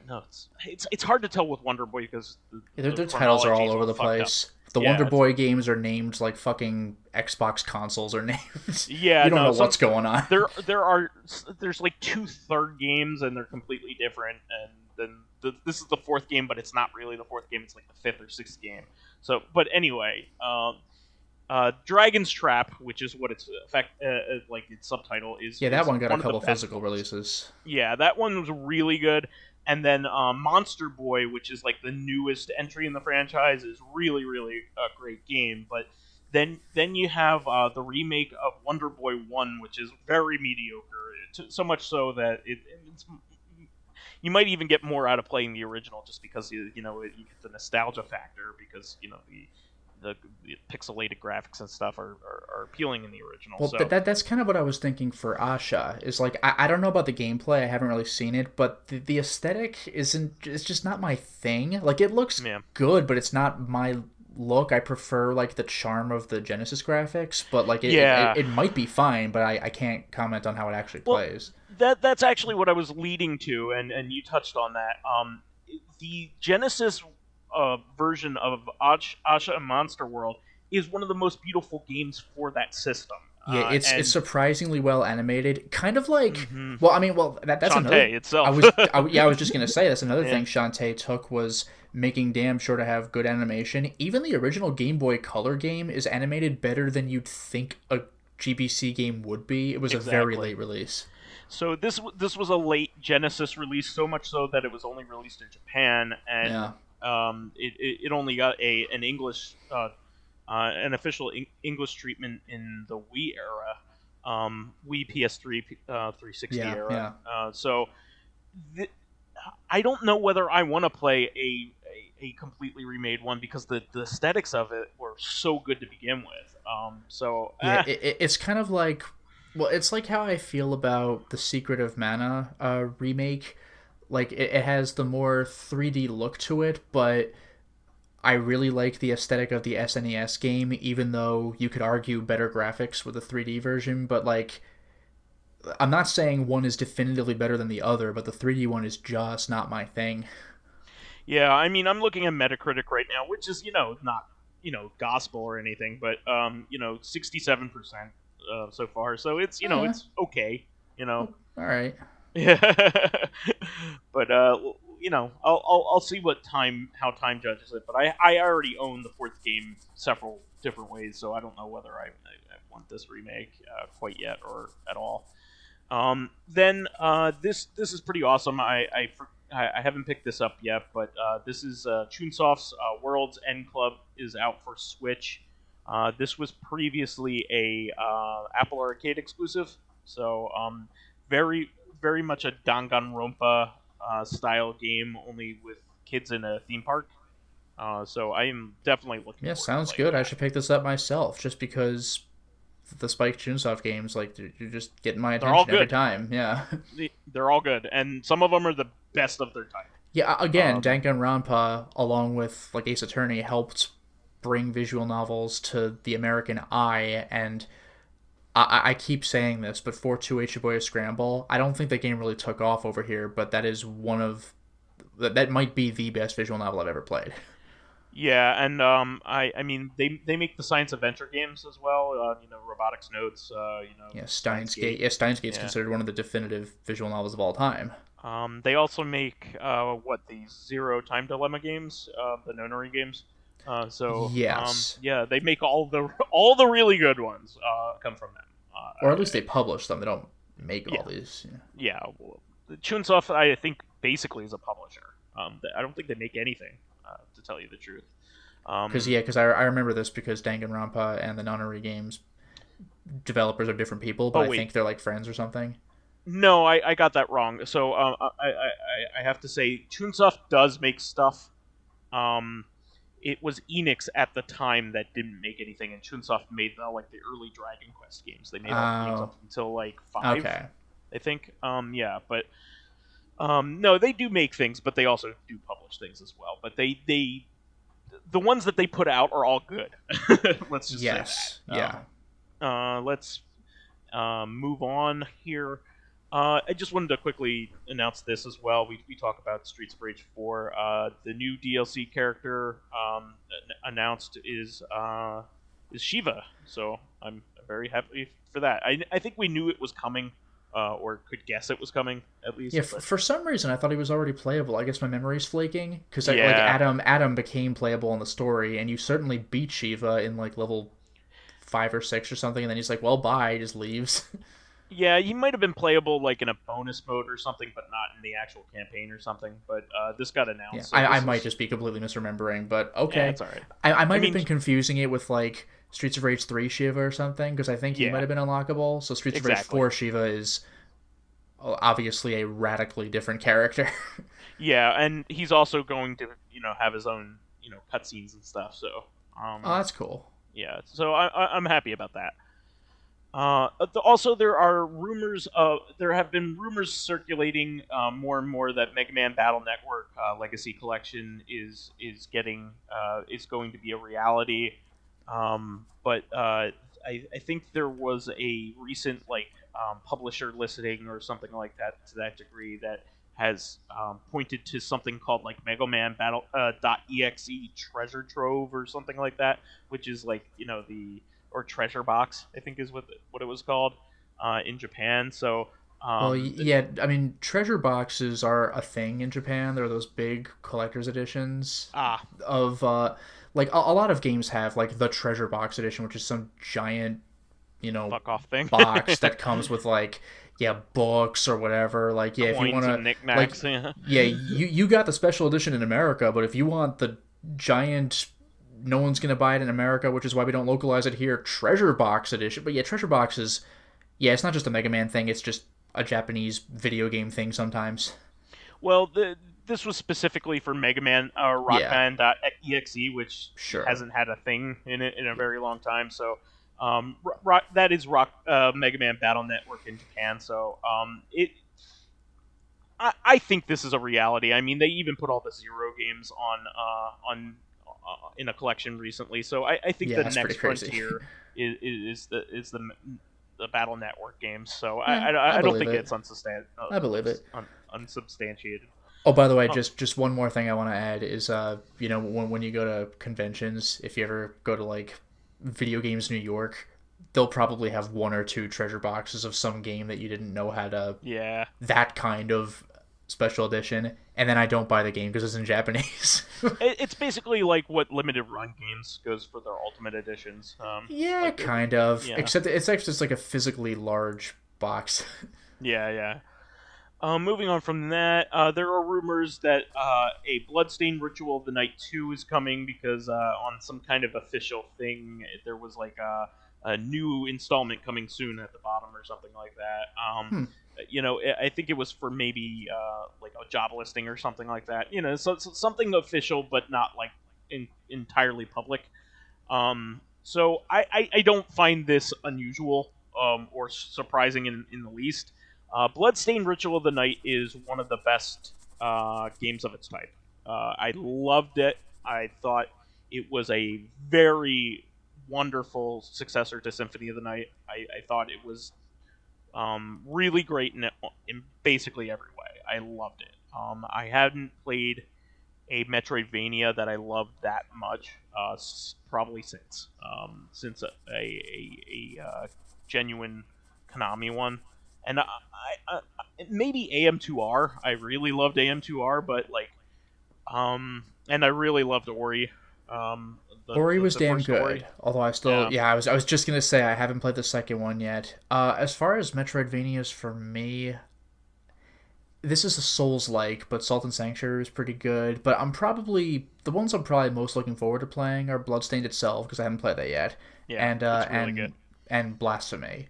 no, it's hard to tell with Wonder Boy because their titles are all over the place. The Wonder Boy games are named like fucking Xbox consoles are named. Yeah, you don't know what's going on. There's like 2 third games and they're completely different, and then this is the 4th game, but it's not really the 4th game. It's like the 5th or 6th game. So, but anyway, Dragon's Trap, which is what its like its subtitle is. Yeah, that one got a couple physical releases. Yeah, that one was really good. And then Monster Boy, which is like the newest entry in the franchise, is really, really a great game. But then you have the remake of Wonder Boy 1, which is very mediocre. So much so that it's you might even get more out of playing the original just because you get the nostalgia factor because the pixelated graphics and stuff are appealing in the original. Well, so. That's kind of what I was thinking for Asha. Is like I don't know about the gameplay. I haven't really seen it, but the aesthetic it's just not my thing. Like it looks good, but it's not my look. I prefer like the charm of the Genesis graphics, but like it might be fine, but I can't comment on how it actually plays. That's actually what I was leading to, and you touched on that. The Genesis version of Asha and Monster World is one of the most beautiful games for that system. Yeah, it's surprisingly well animated. Kind of like, that's Shantae another. itself. I was just gonna say that's another thing Shantae took was making damn sure to have good animation. Even the original Game Boy Color game is animated better than you'd think a GBC game would be. It was a very late release. So this was a late Genesis release, so much so that it was only released in Japan, and it only got an English an official English treatment in the Wii era, Wii PS3 360 era. So I don't know whether I want to play a completely remade one because the aesthetics of it were so good to begin with. It's kind of like. Well, it's like how I feel about the Secret of Mana remake. Like, it has the more 3D look to it, but I really like the aesthetic of the SNES game, even though you could argue better graphics with the 3D version. But, like, I'm not saying one is definitively better than the other, but the 3D one is just not my thing. Yeah, I mean, I'm looking at Metacritic right now, which is, not, gospel or anything, but, 67%. So far, so it's it's okay, All right. Yeah, but I'll see how time judges it. But I already own the 4th game several different ways, so I don't know whether I want this remake quite yet or at all. Then this is pretty awesome. I haven't picked this up yet, but this is Chunsoft's World's End Club is out for Switch. This was previously a Apple Arcade exclusive, so very, very much a Danganronpa style game, only with kids in a theme park. So I am definitely looking. Yeah, sounds good. I should pick this up myself, just because the Spike Chunsoft games, like you're just getting my attention every time. Yeah, they're all good, and some of them are the best of their type. Yeah, again, Danganronpa, along with like Ace Attorney, helped bring visual novels to the American eye, and I keep saying this, but 4-2 Shibuya Scramble, I don't think that game really took off over here, but that is one of that might be the best visual novel I've ever played. Yeah, and I mean they make the science adventure games as well. Robotics Notes. Yeah, Steins Steins Gate. Gate. Yeah, Steins Gate's Yeah. considered one of the definitive visual novels of all time. They also make the Zero Time Dilemma games, the Nonary games. Yes, Yeah, they make all the really good ones come from them. or at least they publish them. They don't make all these. Yeah. Well, Chunsoft, I think, basically is a publisher. I don't think they make anything, to tell you the truth. Because I remember this because Danganronpa and the Nonary games developers are different people, but I think they're like friends or something. No, I got that wrong. So I have to say, Chunsoft does make stuff. It was Enix at the time that didn't make anything, and Chunsoft made the early Dragon Quest games. They made all the games up until 5. Okay. I think. No, they do make things, but they also do publish things as well. But the ones that they put out are all good. Let's just say that. Yeah. Let's move on here. I just wanted to quickly announce this as well. We talk about Streets of Rage 4. The new DLC character announced is Shiva, so I'm very happy for that. I think we knew it was coming, or could guess it was coming at least. Yeah, for some reason I thought he was already playable. I guess my memory's flaking because Adam became playable in the story, and you certainly beat Shiva in level 5 or 6 or something, and then he's like, "Well, bye," he just leaves. Yeah, he might have been playable in a bonus mode or something, but not in the actual campaign or something. But this got announced. Yeah, I might just be completely misremembering, but okay. Yeah, it's alright. I might have been confusing it with Streets of Rage 3 Shiva or something, because I think he might have been unlockable. So Streets of Rage 4 Shiva is obviously a radically different character. Yeah, and he's also going to have his own cutscenes and stuff. So that's cool. Yeah, so I'm happy about that. Also, there have been rumors circulating more and more that Mega Man Battle Network Legacy Collection is going to be a reality. But I think there was a recent publisher listing or something like that to that degree that has pointed to something called Mega Man Battle .exe Treasure Trove or something like that, which is or Treasure Box, I think is what it was called in Japan. So, well, yeah, I mean, treasure boxes are a thing in Japan. They're those big collector's editions of a lot of games have the treasure box edition, which is some giant, fuck off thing box that comes with books or whatever. If you want to you got the special edition in America, but if you want the giant, no one's going to buy it in America, which is why we don't localize it here, treasure box edition. But yeah, treasure box is, it's not just a Mega Man thing, it's just a Japanese video game thing sometimes. Well, this was specifically for Mega Man Rock Band.exe, which hasn't had a thing in it in a very long time. So that is Mega Man Battle Network in Japan. So I think this is a reality. I mean, they even put all the Zero games on in a collection recently, so I think the next frontier is the Battle Network games. So I don't think it's unsubstantiated. I believe it. Unsubstantiated. Oh, by the way, just one more thing I want to add is when you go to conventions, if you ever go to Video Games New York, they'll probably have 1 or 2 treasure boxes of some game that you didn't know had that kind of special edition, and then I don't buy the game because it's in Japanese. It's basically what limited run games goes for their ultimate editions. Kind of. Yeah. Except it's actually just a physically large box. Yeah. Moving on from that, there are rumors that a Bloodstained Ritual of the Night 2 is coming because on some kind of official thing, there was a new installment coming soon at the bottom or something like that. I think it was for maybe a job listing or something like that. So something official, but not entirely public. So I don't find this unusual or surprising in the least. Bloodstained Ritual of the Night is one of the best games of its type. I loved it. I thought it was a very wonderful successor to Symphony of the Night. I thought it was really great in basically every way. I loved it. I hadn't played a Metroidvania that I loved that much, probably since a genuine Konami one, and I maybe AM2R. I really loved AM2R, but and I really loved Ori. Ori was damn good. Ori. Although I still, I was just gonna say I haven't played the second one yet. As far as Metroidvanias for me, this is a Souls-like, but Salt and Sanctuary is pretty good. But the ones I'm probably most looking forward to playing are Bloodstained itself, because I haven't played that yet. Yeah, and really good. And Blasphemy,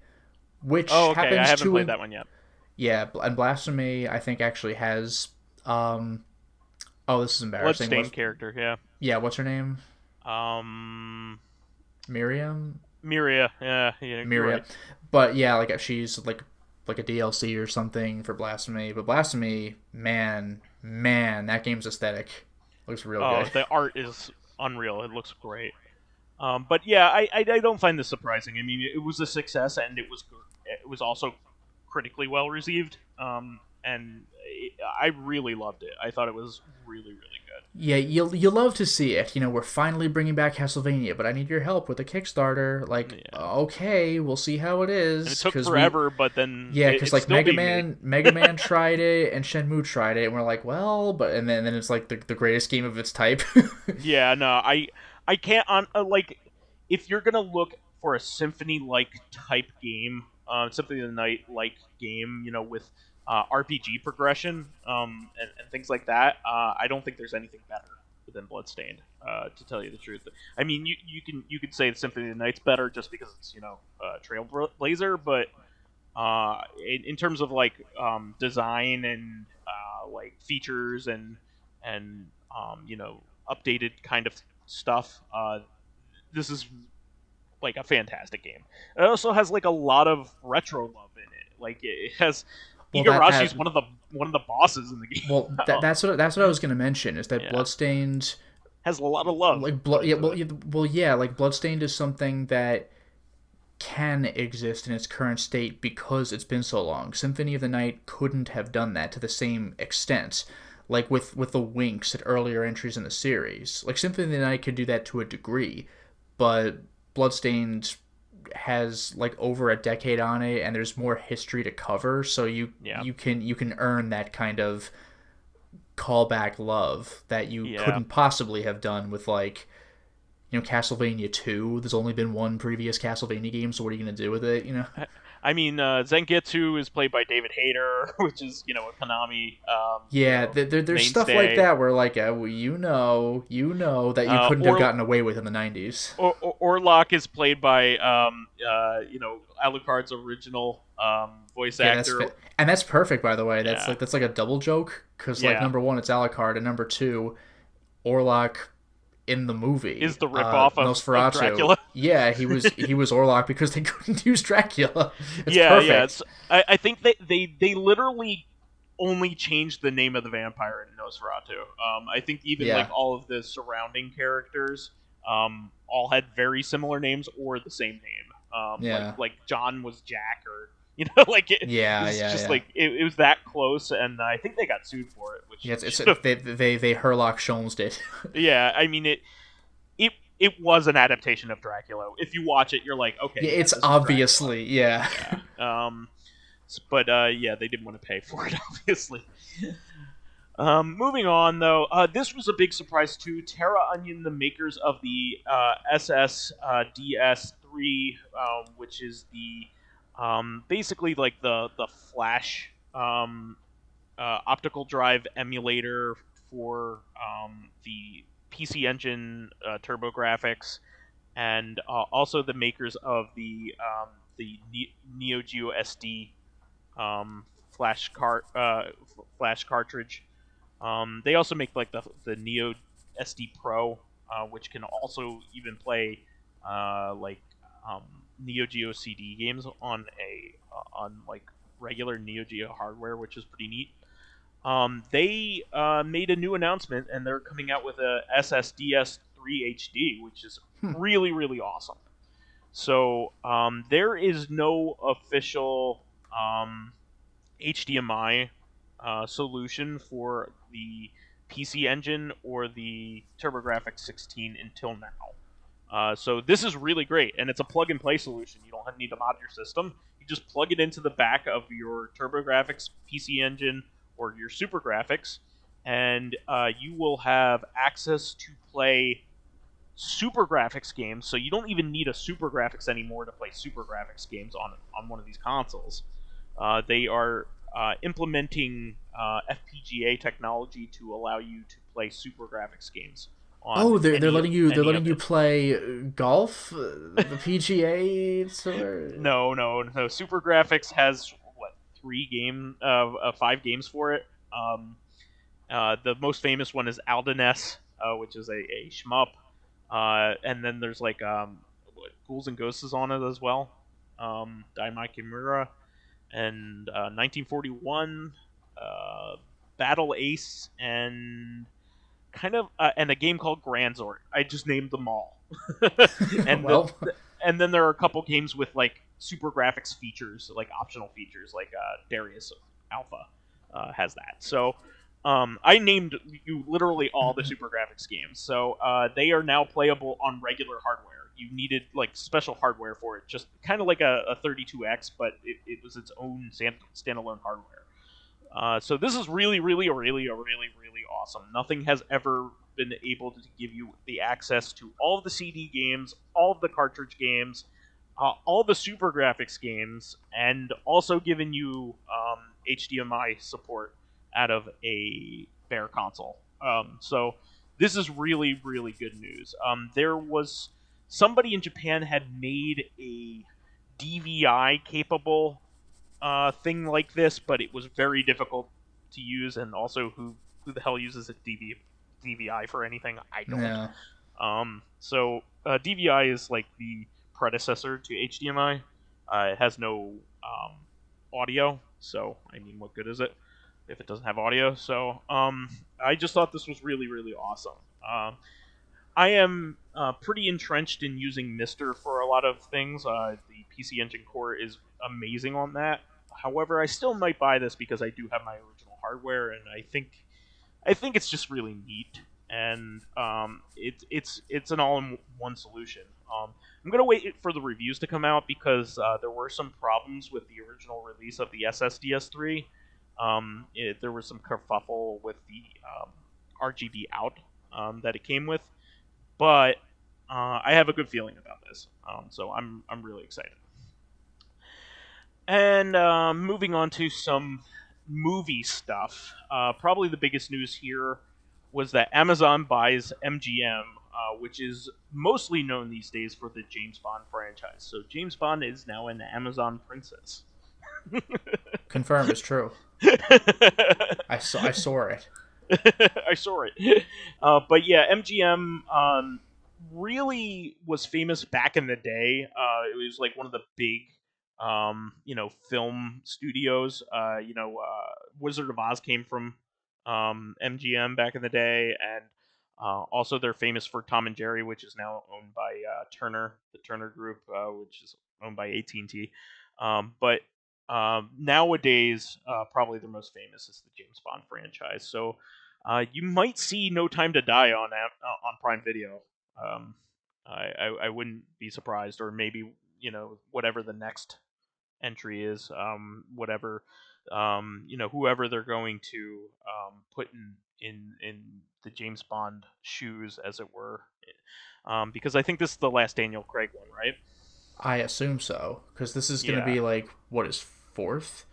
which happens I haven't to played that one yet. Yeah, and Blasphemy I think actually has this is embarrassing. Bloodstained character, yeah. Yeah, what's her name? Miriam. Miria, yeah, Miria. Right. But yeah, like she's like a DLC or something for Blasphemy. But Blasphemy, man, that game's aesthetic looks real good. The art is unreal. It looks great. But yeah, I don't find this surprising. I mean, it was a success, and it was also critically well received. And I really loved it. I thought it was really, really good. Yeah, you'll love to see it. We're finally bringing back Castlevania, but I need your help with the Kickstarter. Okay, we'll see how it is. And it took forever, but then because Mega Man tried it and Shenmue tried it, and we're like, well, and then it's like the greatest game of its type. Yeah, no, I can't if you're gonna look for a Symphony-like type game, Symphony of the Night-like game, with RPG progression and things like that, I don't think there's anything better than Bloodstained, to tell you the truth. I mean, you could say Symphony of the Night's better just because it's Trailblazer, but in terms of design and features and updated kind of stuff, this is a fantastic game. It also has a lot of retro love in it. It has Igarashi's one of the bosses in the game. Well, that's what I was going to mention, is that Bloodstained has a lot of love. Bloodstained is something that can exist in its current state because it's been so long. Symphony of the Night couldn't have done that to the same extent. With the winks at earlier entries in the series. Symphony of the Night could do that to a degree, but Bloodstained has over a decade on it, and there's more history to cover, so you can earn that kind of callback love that you couldn't possibly have done with Castlevania 2. There's only been one previous Castlevania game, so what are you going to do with it, I mean, Zangetsu is played by David Hayter, which is, a Konami. There's mainstay. Stuff like that where, you know that you couldn't have gotten away with in the 90s. Orlok is played by, Alucard's original voice actor. And that's perfect, by the way. That's a double joke, because, number one, it's Alucard, and number two, Orlok in the movie is the ripoff of Dracula. Yeah, he was Orlok because they couldn't use Dracula. It's perfect. I think they literally only changed the name of the vampire in Nosferatu. I think even all of the surrounding characters all had very similar names or the same name. Like John was Jack, or it was that close, and I think they got sued for it. Which they Herlock Sholmes did. Yeah, I mean it was an adaptation of Dracula. If you watch it, you're like, okay, it's obviously yeah. But they didn't want to pay for it, obviously. Moving on, though, this was a big surprise too. Terra Onion, the makers of the SSDS3, which is the basically the Flash optical drive emulator for the PC Engine TurboGrafx, and also the makers of the Neo Geo SD flash cartridge. They also make the Neo SD Pro, which can also even play Neo Geo CD games on regular Neo Geo hardware, which is pretty neat. They made a new announcement, and they're coming out with a SSDS3 HD, which is really, really awesome. So there is no official HDMI solution for the PC Engine or the TurboGrafx 16 until now. So this is really great, and it's a plug-and-play solution. You don't need to mod your system. You just plug it into the back of your TurboGrafx PC Engine or your Super Graphics, and you will have access to play Super Graphics games. So you don't even need a Super Graphics anymore to play Super Graphics games on one of these consoles. They are implementing FPGA technology to allow you to play Super Graphics games. They're letting you play golf, the PGA tour. No. Super Graphics has what 5 games for it. The most famous one is Aldeness, which is a shmup, and then there's like Ghouls and Ghosts is on it as well. Daimai Kimura and 1941, Battle Ace, and and a game called Granzort. I just named them all. And and then there are a couple games with like Super Graphics features, like optional features, like Darius Alpha has that. So I named you literally all the Super Graphics games. So they are now playable on regular hardware. You needed like special hardware for it, just kind of like a 32X, but it was its own standalone hardware. So this is really, really, really, really, really awesome. Nothing has ever been able to give you the access to all of the CD games, all of the cartridge games, all the Super Graphics games, and also giving you HDMI support out of a bare console. So this is really, really good news. There was somebody in Japan had made a DVI capable thing like this, but it was very difficult to use, and also who the hell uses a DVI for anything? I don't. Yeah. So DVI is like the predecessor to HDMI. It has no audio, so I mean, what good is it if it doesn't have audio? So I just thought this was really, really awesome. I am pretty entrenched in using Mister for a lot of things. The PC Engine Core is amazing on that. However, I still might buy this because I do have my original hardware, and I think it's just really neat, and it's an all-in-one solution. I'm gonna wait for the reviews to come out because there were some problems with the original release of the SSDS3. There was some kerfuffle with the RGB out that it came with, but I have a good feeling about this, so I'm really excited. And moving on to some movie stuff. Probably the biggest news here was that Amazon buys MGM, which is mostly known these days for the James Bond franchise. So James Bond is now an Amazon princess. Confirmed, it's true. I saw it. I saw it. But yeah, MGM really was famous back in the day. It was like one of the big film studios. Wizard of Oz came from MGM back in the day, and also they're famous for Tom and Jerry, which is now owned by Turner, the Turner Group, which is owned by AT&T. But nowadays, probably their most famous is the James Bond franchise. So you might see No Time to Die on Prime Video. I wouldn't be surprised, or maybe whatever the next entry is, whoever they're going to put in the James Bond shoes, as it were, because I think this is the last Daniel Craig one, right? I assume so, because this is going to be like, what is fifth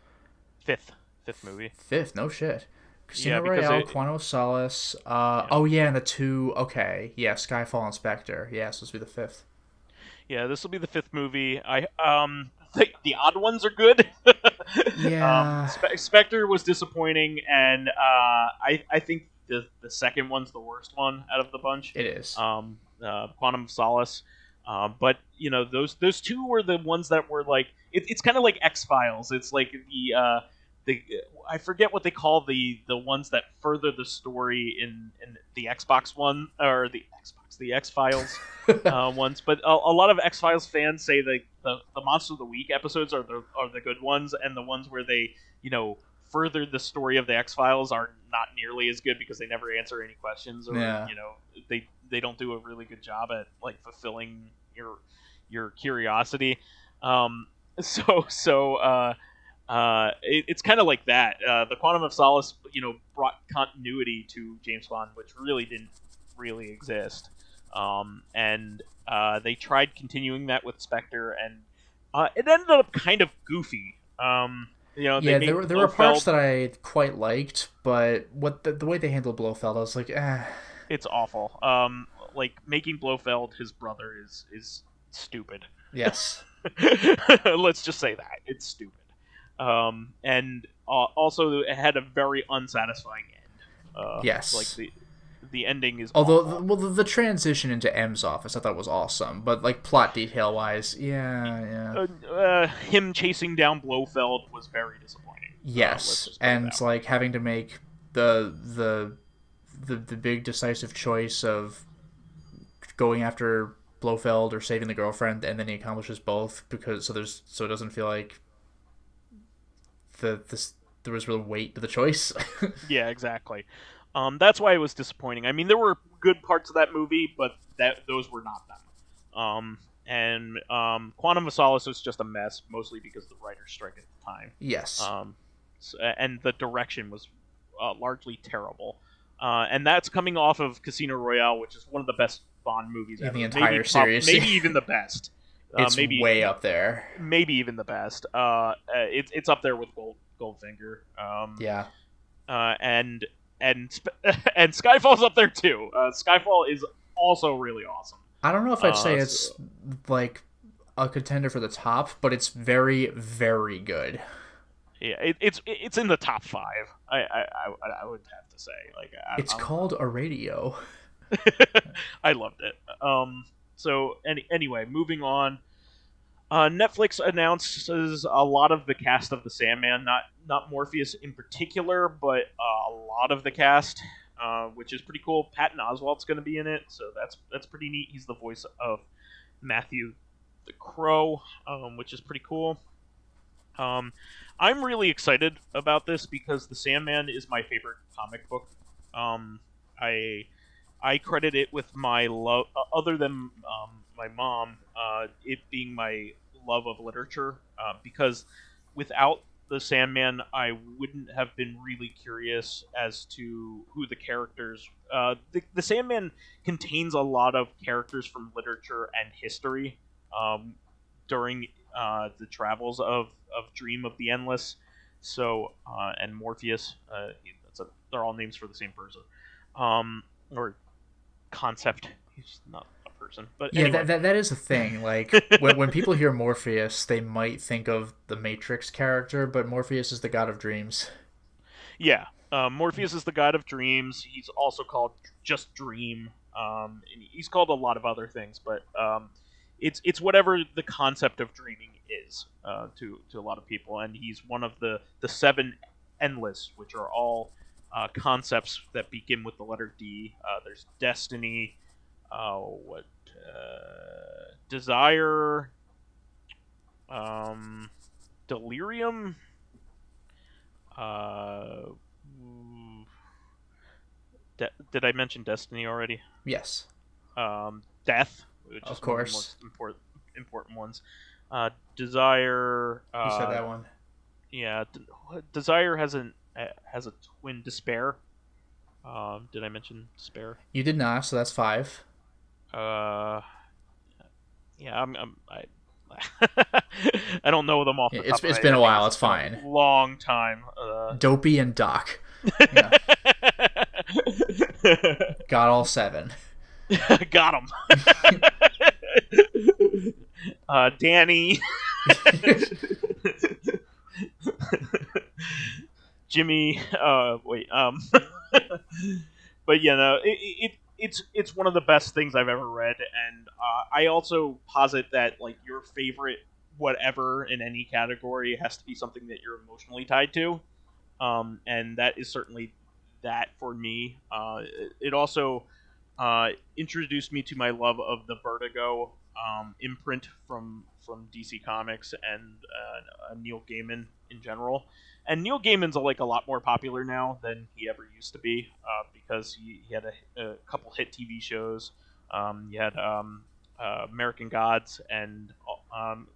movie? Fifth, no shit. Casino Royale, Quantum of Solace. And the two. Okay, yeah, Skyfall and Spectre. Yeah, this will be the fifth. Yeah, this will be the fifth movie. The odd ones are good. Yeah. Spectre was disappointing, and I think the second one's the worst one out of the bunch. It is. Quantum of Solace. But those two were the ones that were like it's kind of like X-Files. It's like the I forget what they call the ones that further the story in the Xbox one, or the X-Files ones. But a lot of X-Files fans say the Monster of the Week episodes are the good ones, and the ones where they further the story of the X-Files are not nearly as good because they never answer any questions, or they don't do a really good job at like fulfilling your curiosity. It's kind of like that. The Quantum of Solace, brought continuity to James Bond, which really didn't really exist. And they tried continuing that with Spectre, and it ended up kind of goofy. There were parts that I quite liked, but the way they handled Blofeld, I was like, eh. It's awful. Like making Blofeld his brother is stupid. Yes. Let's just say that it's stupid. And also it had a very unsatisfying end. Yes. Like the ending is. Although, the transition into M's office I thought was awesome, but like plot detail wise, him chasing down Blofeld was very disappointing. Yes, and like having to make the big decisive choice of going after Blofeld or saving the girlfriend, and then he accomplishes both so it doesn't feel like there was real weight to the choice. Yeah, exactly. That's why it was disappointing. I mean, there were good parts of that movie, but those were not them. Quantum of Solace was just a mess, mostly because of the writer's strike at the time. Yes. And the direction was largely terrible. And that's coming off of Casino Royale, which is one of the best Bond movies ever. The entire series. Maybe even the best. It's way up there. Maybe even the best. It's up there with Goldfinger. And Skyfall's up there too. Skyfall is also really awesome. I don't know if I'd say it's like a contender for the top, but it's very, very good. Yeah, it's in the top 5. I would have to say. Like, it's called a radio. I loved it. Anyway, moving on. Netflix announces a lot of the cast of the Sandman, not Morpheus in particular, but a lot of the cast, which is pretty cool. Patton Oswalt's going to be in it, so that's pretty neat. He's the voice of Matthew the Crow, which is pretty cool. I'm really excited about this because the Sandman is my favorite comic book. I credit it with my love, other than my mom, it being my love of literature, because without the Sandman, I wouldn't have been really curious as to who the characters. The Sandman contains a lot of characters from literature and history during the travels of Dream of the Endless, and Morpheus. They're all names for the same person, or concept. He's not a person, but yeah, anyway. that is a thing. Like when people hear Morpheus, they might think of the Matrix character, but Morpheus is the god of dreams. Yeah, Morpheus is the god of dreams. He's also called just Dream. And he's called a lot of other things, but it's whatever the concept of dreaming is to a lot of people, and he's one of the 7 endless, which are all concepts that begin with the letter D. There's destiny, desire, delirium, did I mention destiny already? Yes. Death, which of is course. one of the most important ones. Desire. You said that one. Yeah, desire has a twin, despair. Did I mention despair? You did not, so that's 5. Yeah, I don't know them off the top. It's been a while. It's fine. Long time. Dopey and Doc. Yeah. Got all 7. Got him. Danny. Jimmy. But yeah, no, it's one of the best things I've ever read, and I also posit that like your favorite whatever in any category has to be something that you're emotionally tied to. and that is certainly that for me. It also introduced me to my love of the Vertigo imprint from DC Comics and Neil Gaiman in general. And Neil Gaiman's like a lot more popular now than he ever used to be because he had a couple hit TV shows. He had American Gods, and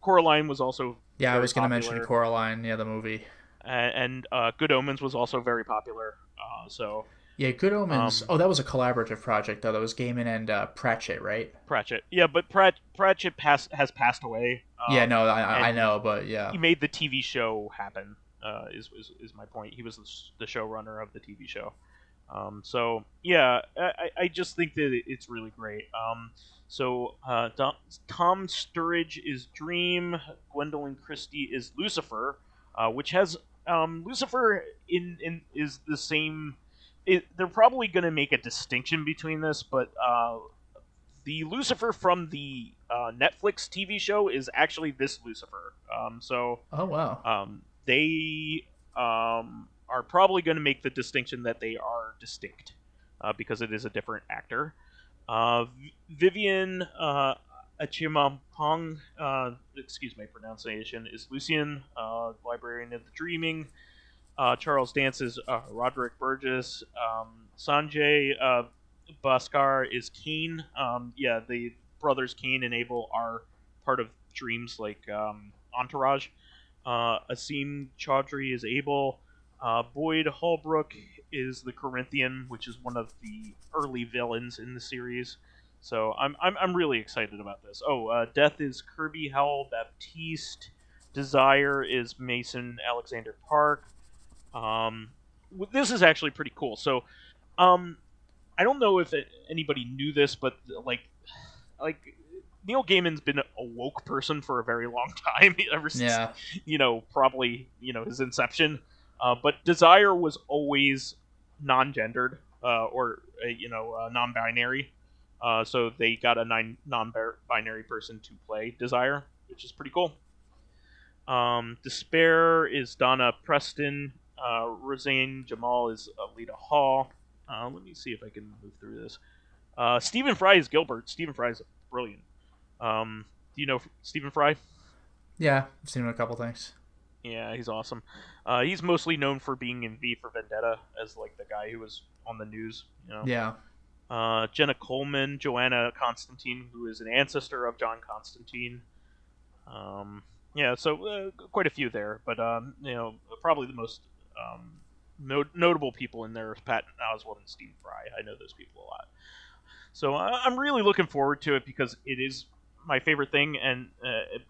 Coraline was also I was going to popular. mention Coraline, the movie. And Good Omens was also very popular. Yeah, Good Omens. That was a collaborative project, though. That was Gaiman and Pratchett, right? Pratchett. Yeah, but Pratchett has passed away. I know, but yeah. He made the TV show happen, is my point. He was the showrunner of the TV show. I just think that it's really great. Tom Sturridge is Dream. Gwendolyn Christie is Lucifer, which has Lucifer is the same. They're probably going to make a distinction between this, but the Lucifer from the Netflix TV show is actually this Lucifer. Oh wow. They are probably going to make the distinction that they are distinct because it is a different actor. Vivian Achimampong, excuse my pronunciation, is Lucian, Librarian of the Dreaming. Charles Dance is Roderick Burgess. Sanjay Bhaskar is Cain. The brothers Cain and Abel are part of Dreams, like Entourage. Asim Chaudhry is Abel. Boyd Holbrook is the Corinthian, which is one of the early villains in the series. So I'm really excited about this. Death is Kirby Howell Baptiste. Desire is Mason Alexander Park. This is actually pretty cool. So, I don't know if anybody knew this, but like Neil Gaiman's been a woke person for a very long time, ever since probably his inception. But Desire was always non-gendered or non-binary. So they got a non-binary person to play Desire, which is pretty cool. Despair is Donna Preston. Roseanne Jamal is Lita Hall. Let me see if I can move through this. Stephen Fry is Gilbert. Stephen Fry is brilliant. Do you know Stephen Fry? Yeah, I've seen him in a couple things. Yeah, he's awesome. He's mostly known for being in V for Vendetta as like the guy who was on the news. Yeah. Jenna Coleman, Joanna Constantine, who is an ancestor of John Constantine. So quite a few there, but probably the most notable people in there is Patton Oswalt and Steve Fry. I know those people a lot. So I'm really looking forward to it because it is my favorite thing and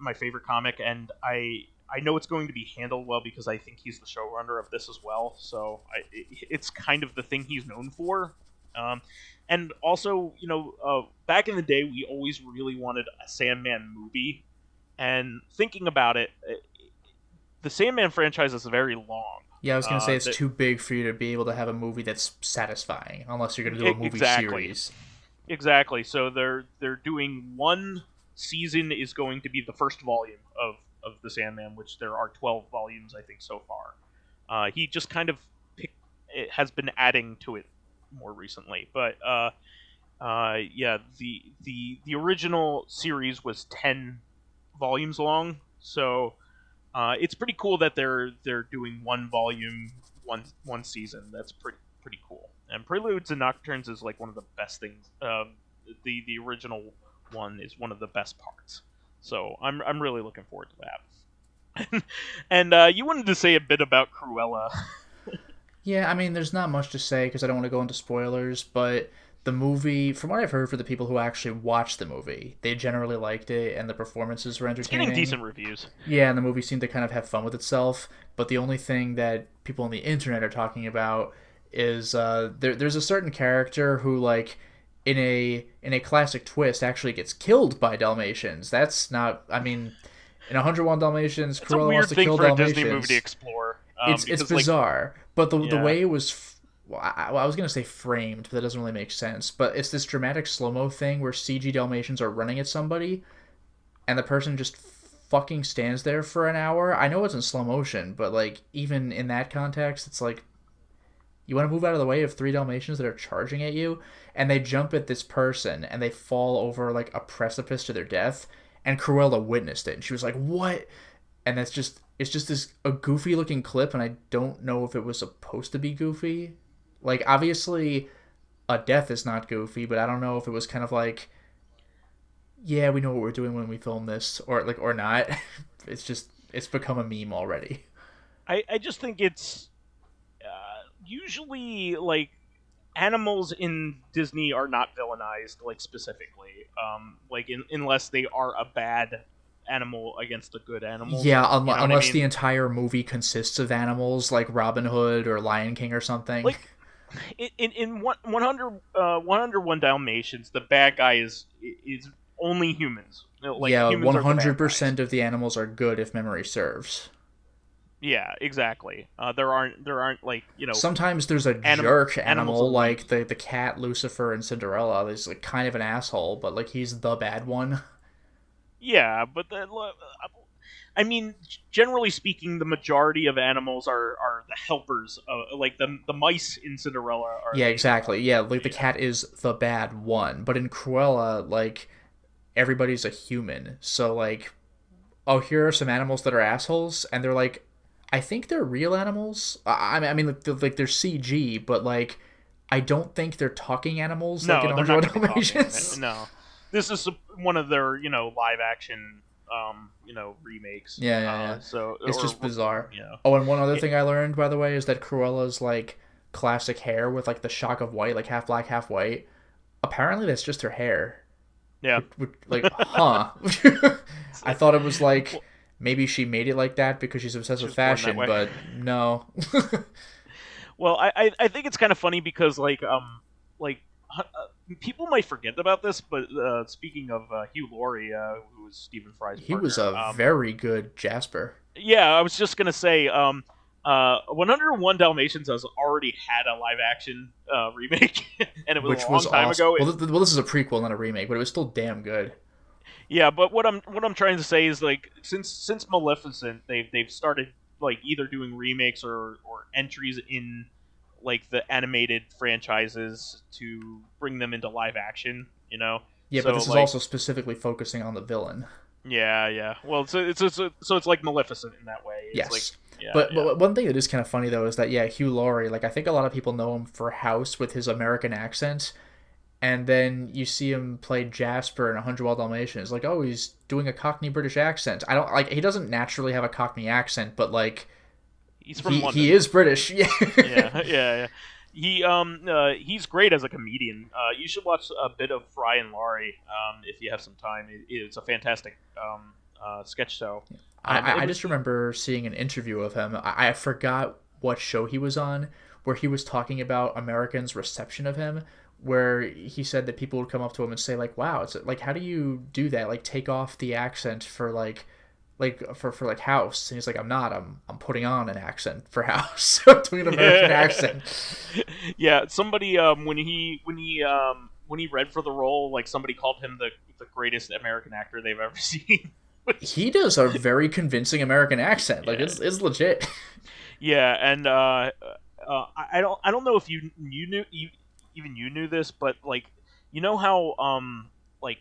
my favorite comic, and I know it's going to be handled well because I think he's the showrunner of this as well. So it's kind of the thing he's known for. And also, back in the day, we always really wanted a Sandman movie. And thinking about it, the Sandman franchise is very long. Yeah, I was going to say it's too big for you to be able to have a movie that's satisfying, unless you're going to do a movie series. Exactly. So they're doing one season is going to be the first volume of the Sandman, which there are 12 volumes, I think, so far. He just kind of has been adding to it more recently. But the original series was 10 volumes long, so it's pretty cool that they're doing one volume, one season. That's pretty cool. And Preludes and Nocturnes is like one of the best things. The original one is one of the best parts. So I'm really looking forward to that. And you wanted to say a bit about Cruella. Yeah, I mean, there's not much to say because I don't want to go into spoilers, but the movie, from what I've heard for the people who actually watched the movie, they generally liked it, and the performances were entertaining. It's getting decent reviews. Yeah, and the movie seemed to kind of have fun with itself, but the only thing that people on the internet are talking about is there's a certain character who, like, in a classic twist, actually gets killed by Dalmatians. That's not, I mean, in 101 Dalmatians, Cruella wants to kill Dalmatians. It's a weird thing for a Disney movie to explore. It's bizarre, but the way it was... I was going to say framed, but that doesn't really make sense. But it's this dramatic slow-mo thing where CG Dalmatians are running at somebody, and the person just fucking stands there for an hour. I know it's in slow motion, but like even in that context, it's like you want to move out of the way of 3 Dalmatians that are charging at you, and they jump at this person and they fall over like a precipice to their death. And Cruella witnessed it, and she was like, "What?" And it's just a goofy looking clip, and I don't know if it was supposed to be goofy. Like obviously, a death is not goofy, but I don't know if it was kind of like, yeah, we know what we're doing when we film this, or not. It's become a meme already. I just think it's usually like animals in Disney are not villainized like specifically, unless they are a bad animal against a good animal. Yeah, unless the entire movie consists of animals like Robin Hood or Lion King or something. Like in 101 Dalmatians, the bad guy is only humans. Like, yeah, humans 100% of the animals are good if memory serves. Yeah, exactly. There aren't like, Sometimes there's a jerk animal like the cat Lucifer in Cinderella. There's like kind of an asshole, but like he's the bad one. Yeah, but I mean, generally speaking, the majority of animals are the helpers. Like the mice in Cinderella are. Yeah, exactly. Yeah, like the cat is the bad one, but in Cruella, like everybody's a human. So like, oh, here are some animals that are assholes, and they're like, I think they're real animals. I mean, like they're CG, but like, I don't think they're talking animals. No, like in they're not Dalmatians. No, this is one of their live action remakes. Yeah. So it's just bizarre. Yeah. Oh, and one other thing I learned, by the way, is that Cruella's like classic hair with like the shock of white, like half black, half white. Apparently, that's just her hair. Yeah. Like, huh? I thought it was like. Maybe she made it like that because she's obsessed with fashion, but no. Well, I think it's kind of funny because people might forget about this, but speaking of Hugh Laurie, who was Stephen Fry's partner, he was a very good Jasper. Yeah, I was just gonna say, 101 Dalmatians has already had a live action remake, and it was a long time ago. Well, this is a prequel, not a remake, but it was still damn good. Yeah, but what I'm trying to say is like since Maleficent, they've started like either doing remakes or entries in like the animated franchises to bring them into live action. Yeah, so, but this is also specifically focusing on the villain. Yeah. Well, it's like Maleficent in that way. It's yes. Like, but one thing that is kind of funny though is that Hugh Laurie, like I think a lot of people know him for House with his American accent. And then you see him play Jasper in 101 Dalmatians. Like, oh, he's doing a Cockney British accent. I don't like. He doesn't naturally have a Cockney accent, but like, he's from London. He is British. Yeah. He's great as a comedian. You should watch a bit of Fry and Laurie if you have some time. It's a fantastic sketch show. I just remember seeing an interview of him. I forgot what show he was on, where he was talking about Americans' reception of him. Where he said that people would come up to him and say like, "Wow, it's like, how do you do that? Like, take off the accent for for House." And he's like, I'm putting on an accent for House. I'm doing an American accent." Yeah, somebody when he read for the role, like somebody called him the greatest American actor they've ever seen. He does a very convincing American accent. Like it's legit. Yeah, and I don't know if you knew this, but like, you know how like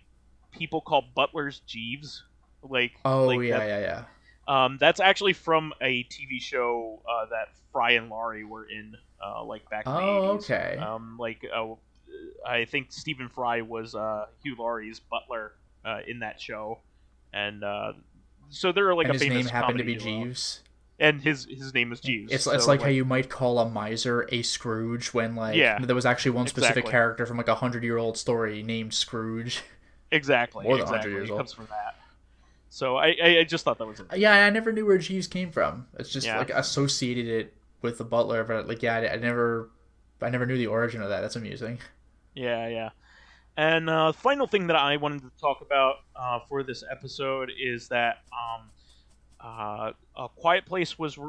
people call butlers Jeeves, like yeah. That's actually from a TV show that Fry and Laurie were in, like back in the 80s. Okay. I think Stephen Fry was Hugh Laurie's butler in that show, and so they're like and a famous. His name happened to be duo. Jeeves. And his name is Jeeves. It's like how you might call a miser a Scrooge when there was actually one specific character from like 100-year-old story named Scrooge. Exactly. More than 100 years old. It comes from that. So I just thought that was interesting. Yeah, I never knew where Jeeves came from. It's just like associated it with the butler, but like I never knew the origin of that. That's amusing. Yeah. And the final thing that I wanted to talk about for this episode is that A Quiet Place was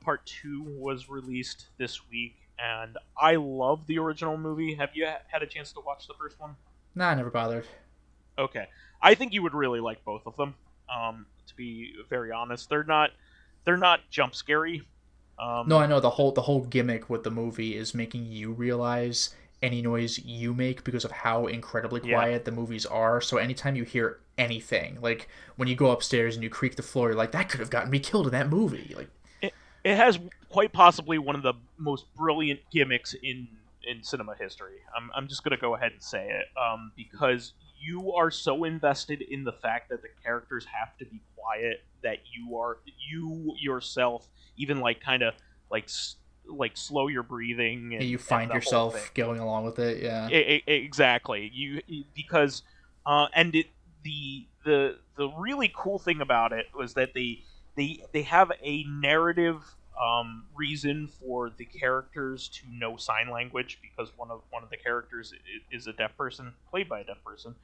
part 2 was released this week, and I love the original movie. Have you had a chance to watch the first one? Nah, I never bothered. Okay, I think you would really like both of them. To be very honest, they're not jump scary. No, I know the whole gimmick with the movie is making you realize any noise you make because of how incredibly Yeah. quiet the movies are. So anytime you hear anything, like when you go upstairs and you creak the floor, you're like, that could have gotten me killed in that movie. Like, It has quite possibly one of the most brilliant gimmicks in cinema history. I'm just gonna go ahead and say it, because you are so invested in the fact that the characters have to be quiet that you yourself even like kind of like like slow your breathing you and find the whole thing. yourself going along with it. Yeah. Exactly. Because and it the really cool thing about it was that they have a narrative reason for the characters to know sign language because one of the characters is a deaf person played by a deaf person.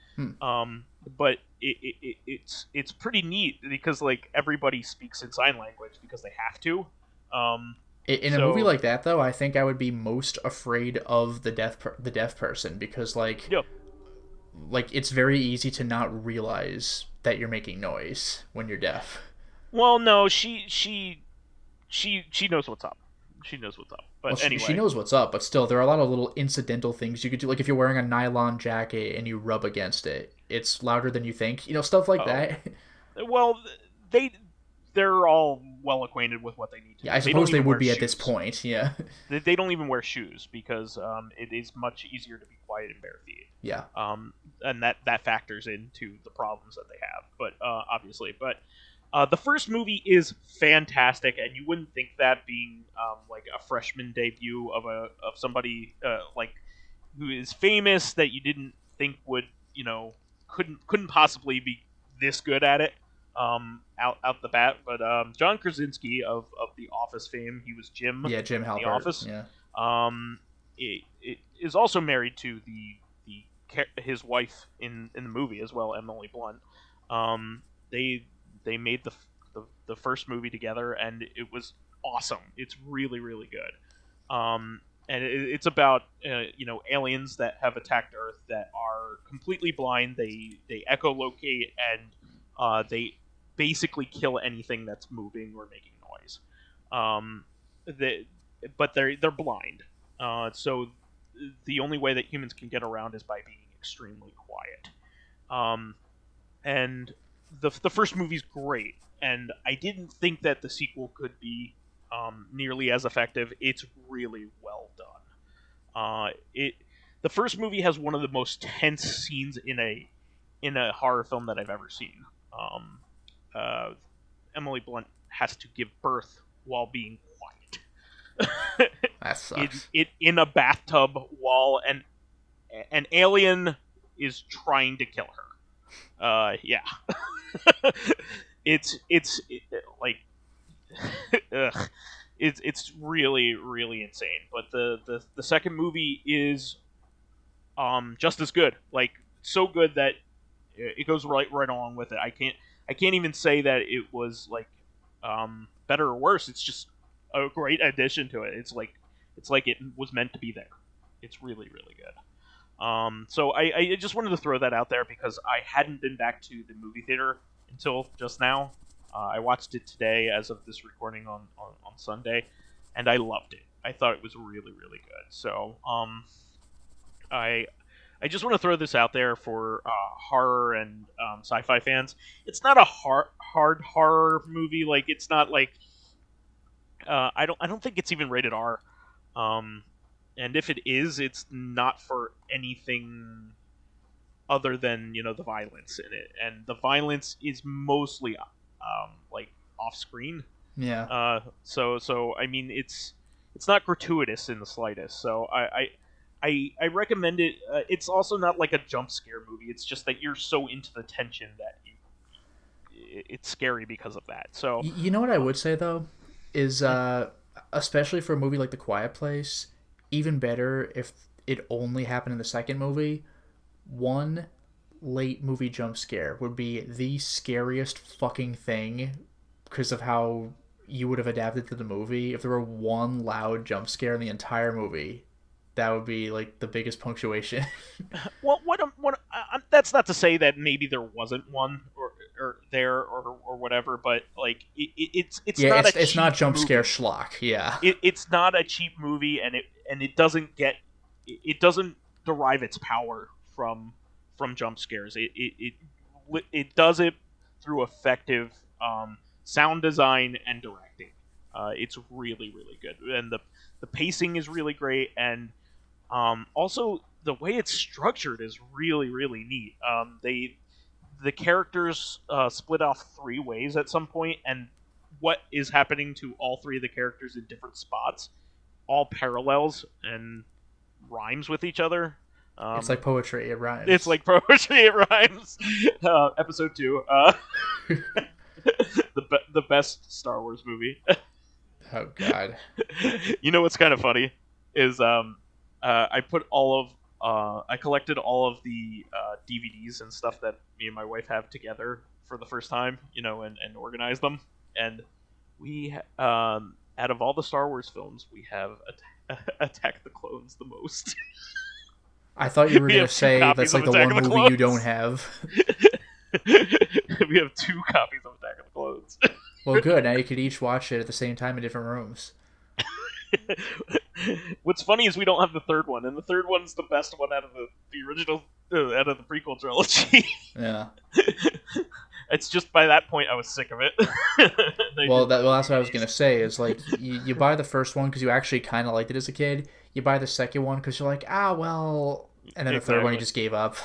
But it's pretty neat because like everybody speaks in sign language because they have to. In a movie like that, though, I think I would be most afraid of the deaf person because Yep. like it's very easy to not realize that you're making noise when you're deaf. Well, no, she knows what's up. She knows what's up. Well, But anyway, she knows what's up, but still, there are a lot of little incidental things you could do. Like if you're wearing a nylon jacket and you rub against it, it's louder than you think. You know, stuff like that. well, they're all well acquainted with what they need to Yeah, do. I suppose they would be at this point. Yeah. They don't even wear shoes because it is much easier to be quiet in bare feet. Yeah. And that factors into the problems that they have. But obviously, the first movie is fantastic, and you wouldn't think that being like a freshman debut of somebody like who is famous that you didn't think would couldn't possibly be this good at it out the bat. But John Krasinski of The Office fame, he was Jim. Yeah, Jim Halpert. In The Office. Yeah. It is also married to his wife in the movie as well, Emily Blunt. They made the first movie together, and it was awesome. It's really really good. And it's about aliens that have attacked Earth that are completely blind. They echolocate and they basically kill anything that's moving or making noise. But they're blind. So the only way that humans can get around is by being extremely quiet. And the first movie's great, and I didn't think that the sequel could be nearly as effective. It's really well done. The first movie has one of the most tense scenes in a horror film that I've ever seen. Emily Blunt has to give birth while being quiet. That sucks. In a bathtub while an alien is trying to kill her. Yeah. it's like ugh. It's really really insane. But the second movie is just as good. Like so good that it goes right along with it. I can't even say that it was like better or worse. It's just a great addition to it. It's like it was meant to be there. It's really really good. So I just wanted to throw that out there because I hadn't been back to the movie theater until just now. I watched it today as of this recording on Sunday, and I loved it. I thought it was really really good. So I just want to throw this out there for horror and sci-fi fans. It's not a hard horror movie. Like it's not like I don't think it's even rated R. And if it is, it's not for anything other than the violence in it, and the violence is mostly like off screen. Yeah. So I mean it's not gratuitous in the slightest. So I recommend it. It's also not like a jump scare movie. It's just that you're so into the tension that it's scary because of that. So You know what I would say though is especially for a movie like The Quiet Place, even better if it only happened in the second movie. One late movie jump scare would be the scariest fucking thing because of how you would have adapted to the movie. If there were one loud jump scare in the entire movie, that would be like the biggest punctuation. well, that's not to say that maybe there wasn't one, or or whatever, but like it's Yeah, not a it's not cheap jump scare movie. schlock. Yeah. It's not a cheap movie, and it doesn't derive its power from jump scares. It does it through effective sound design and directing. It's really really good, and the pacing is really great, and also the way it's structured is really really neat. The characters split off three ways at some point, and what is happening to all three of the characters in different spots all parallels and rhymes with each other. It's like poetry. It rhymes. It's like poetry. It rhymes. Episode 2. The best Star Wars movie. Oh God. You know what's kind of funny is I put all of I collected all of the DVDs and stuff that me and my wife have together for the first time, and organized them. And we, out of all the Star Wars films, we have Attack the Clones the most. I thought you were going to say that's like the one movie you don't have. We have 2 copies of Attack of the Clones. Well, good. Now you could each watch it at the same time in different rooms. What's funny is we don't have the third one, and the third one's the best one out of the original, out of the prequel trilogy. Yeah. It's just by that point I was sick of it. That's what I was gonna say. Is like you buy the first one because you actually kind of liked it as a kid. You buy the second one because you're like, well, and then the third one you just gave up.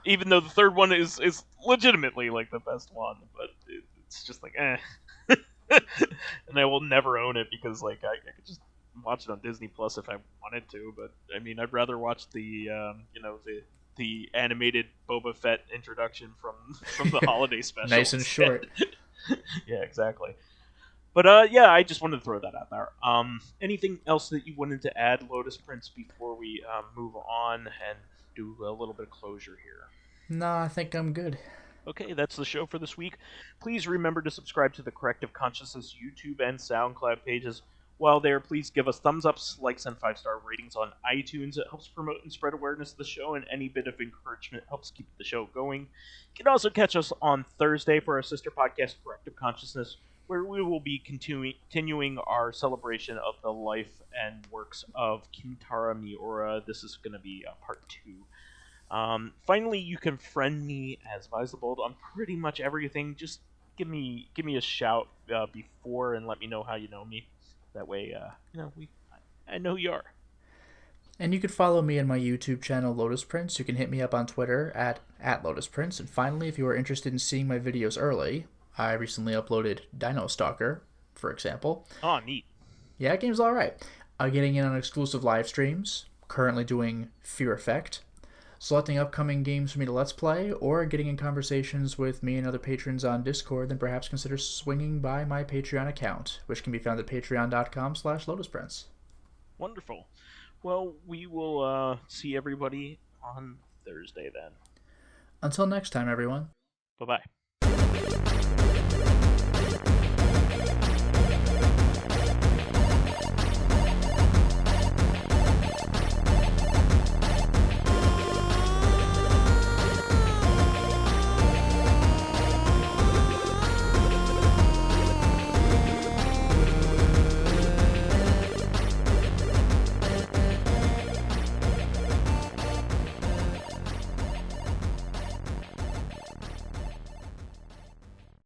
Even though the third one is legitimately like the best one, but it's just like and I will never own it because like I could just watch it on Disney Plus if I wanted to. But I mean, I'd rather watch the the animated Boba Fett introduction from the holiday special. Nice and short. Yeah, exactly. But yeah, I just wanted to throw that out there. Anything else that you wanted to add, Lotus Prince, before we move on and do a little bit of closure here? No, I think I'm good. Okay, that's the show for this week. Please remember to subscribe to the Corrective Consciousness YouTube and SoundCloud pages. While there, please give us thumbs ups, likes, and 5-star ratings on iTunes. It helps promote and spread awareness of the show, and any bit of encouragement helps keep the show going. You can also catch us on Thursday for our sister podcast, Corrective Consciousness, where we will be continuing our celebration of the life and works of Kintaro Miura. This is going to be part 2. Finally, you can friend me as vysethebold on pretty much everything. Just give me a shout before and let me know how you know me. That way, I know who you are. And you can follow me on my YouTube channel, Lotus Prince. You can hit me up on Twitter at Lotus Prince. And finally, if you are interested in seeing my videos early, I recently uploaded Dino Stalker, for example. Oh, neat. Yeah, game's alright. Getting in on exclusive live streams. Currently doing Fear Effect. Selecting upcoming games for me to Let's Play, or getting in conversations with me and other patrons on Discord, then perhaps consider swinging by my Patreon account, which can be found at patreon.com/LotusPrince. Wonderful. Well, we will see everybody on Thursday then. Until next time, everyone. Bye-bye.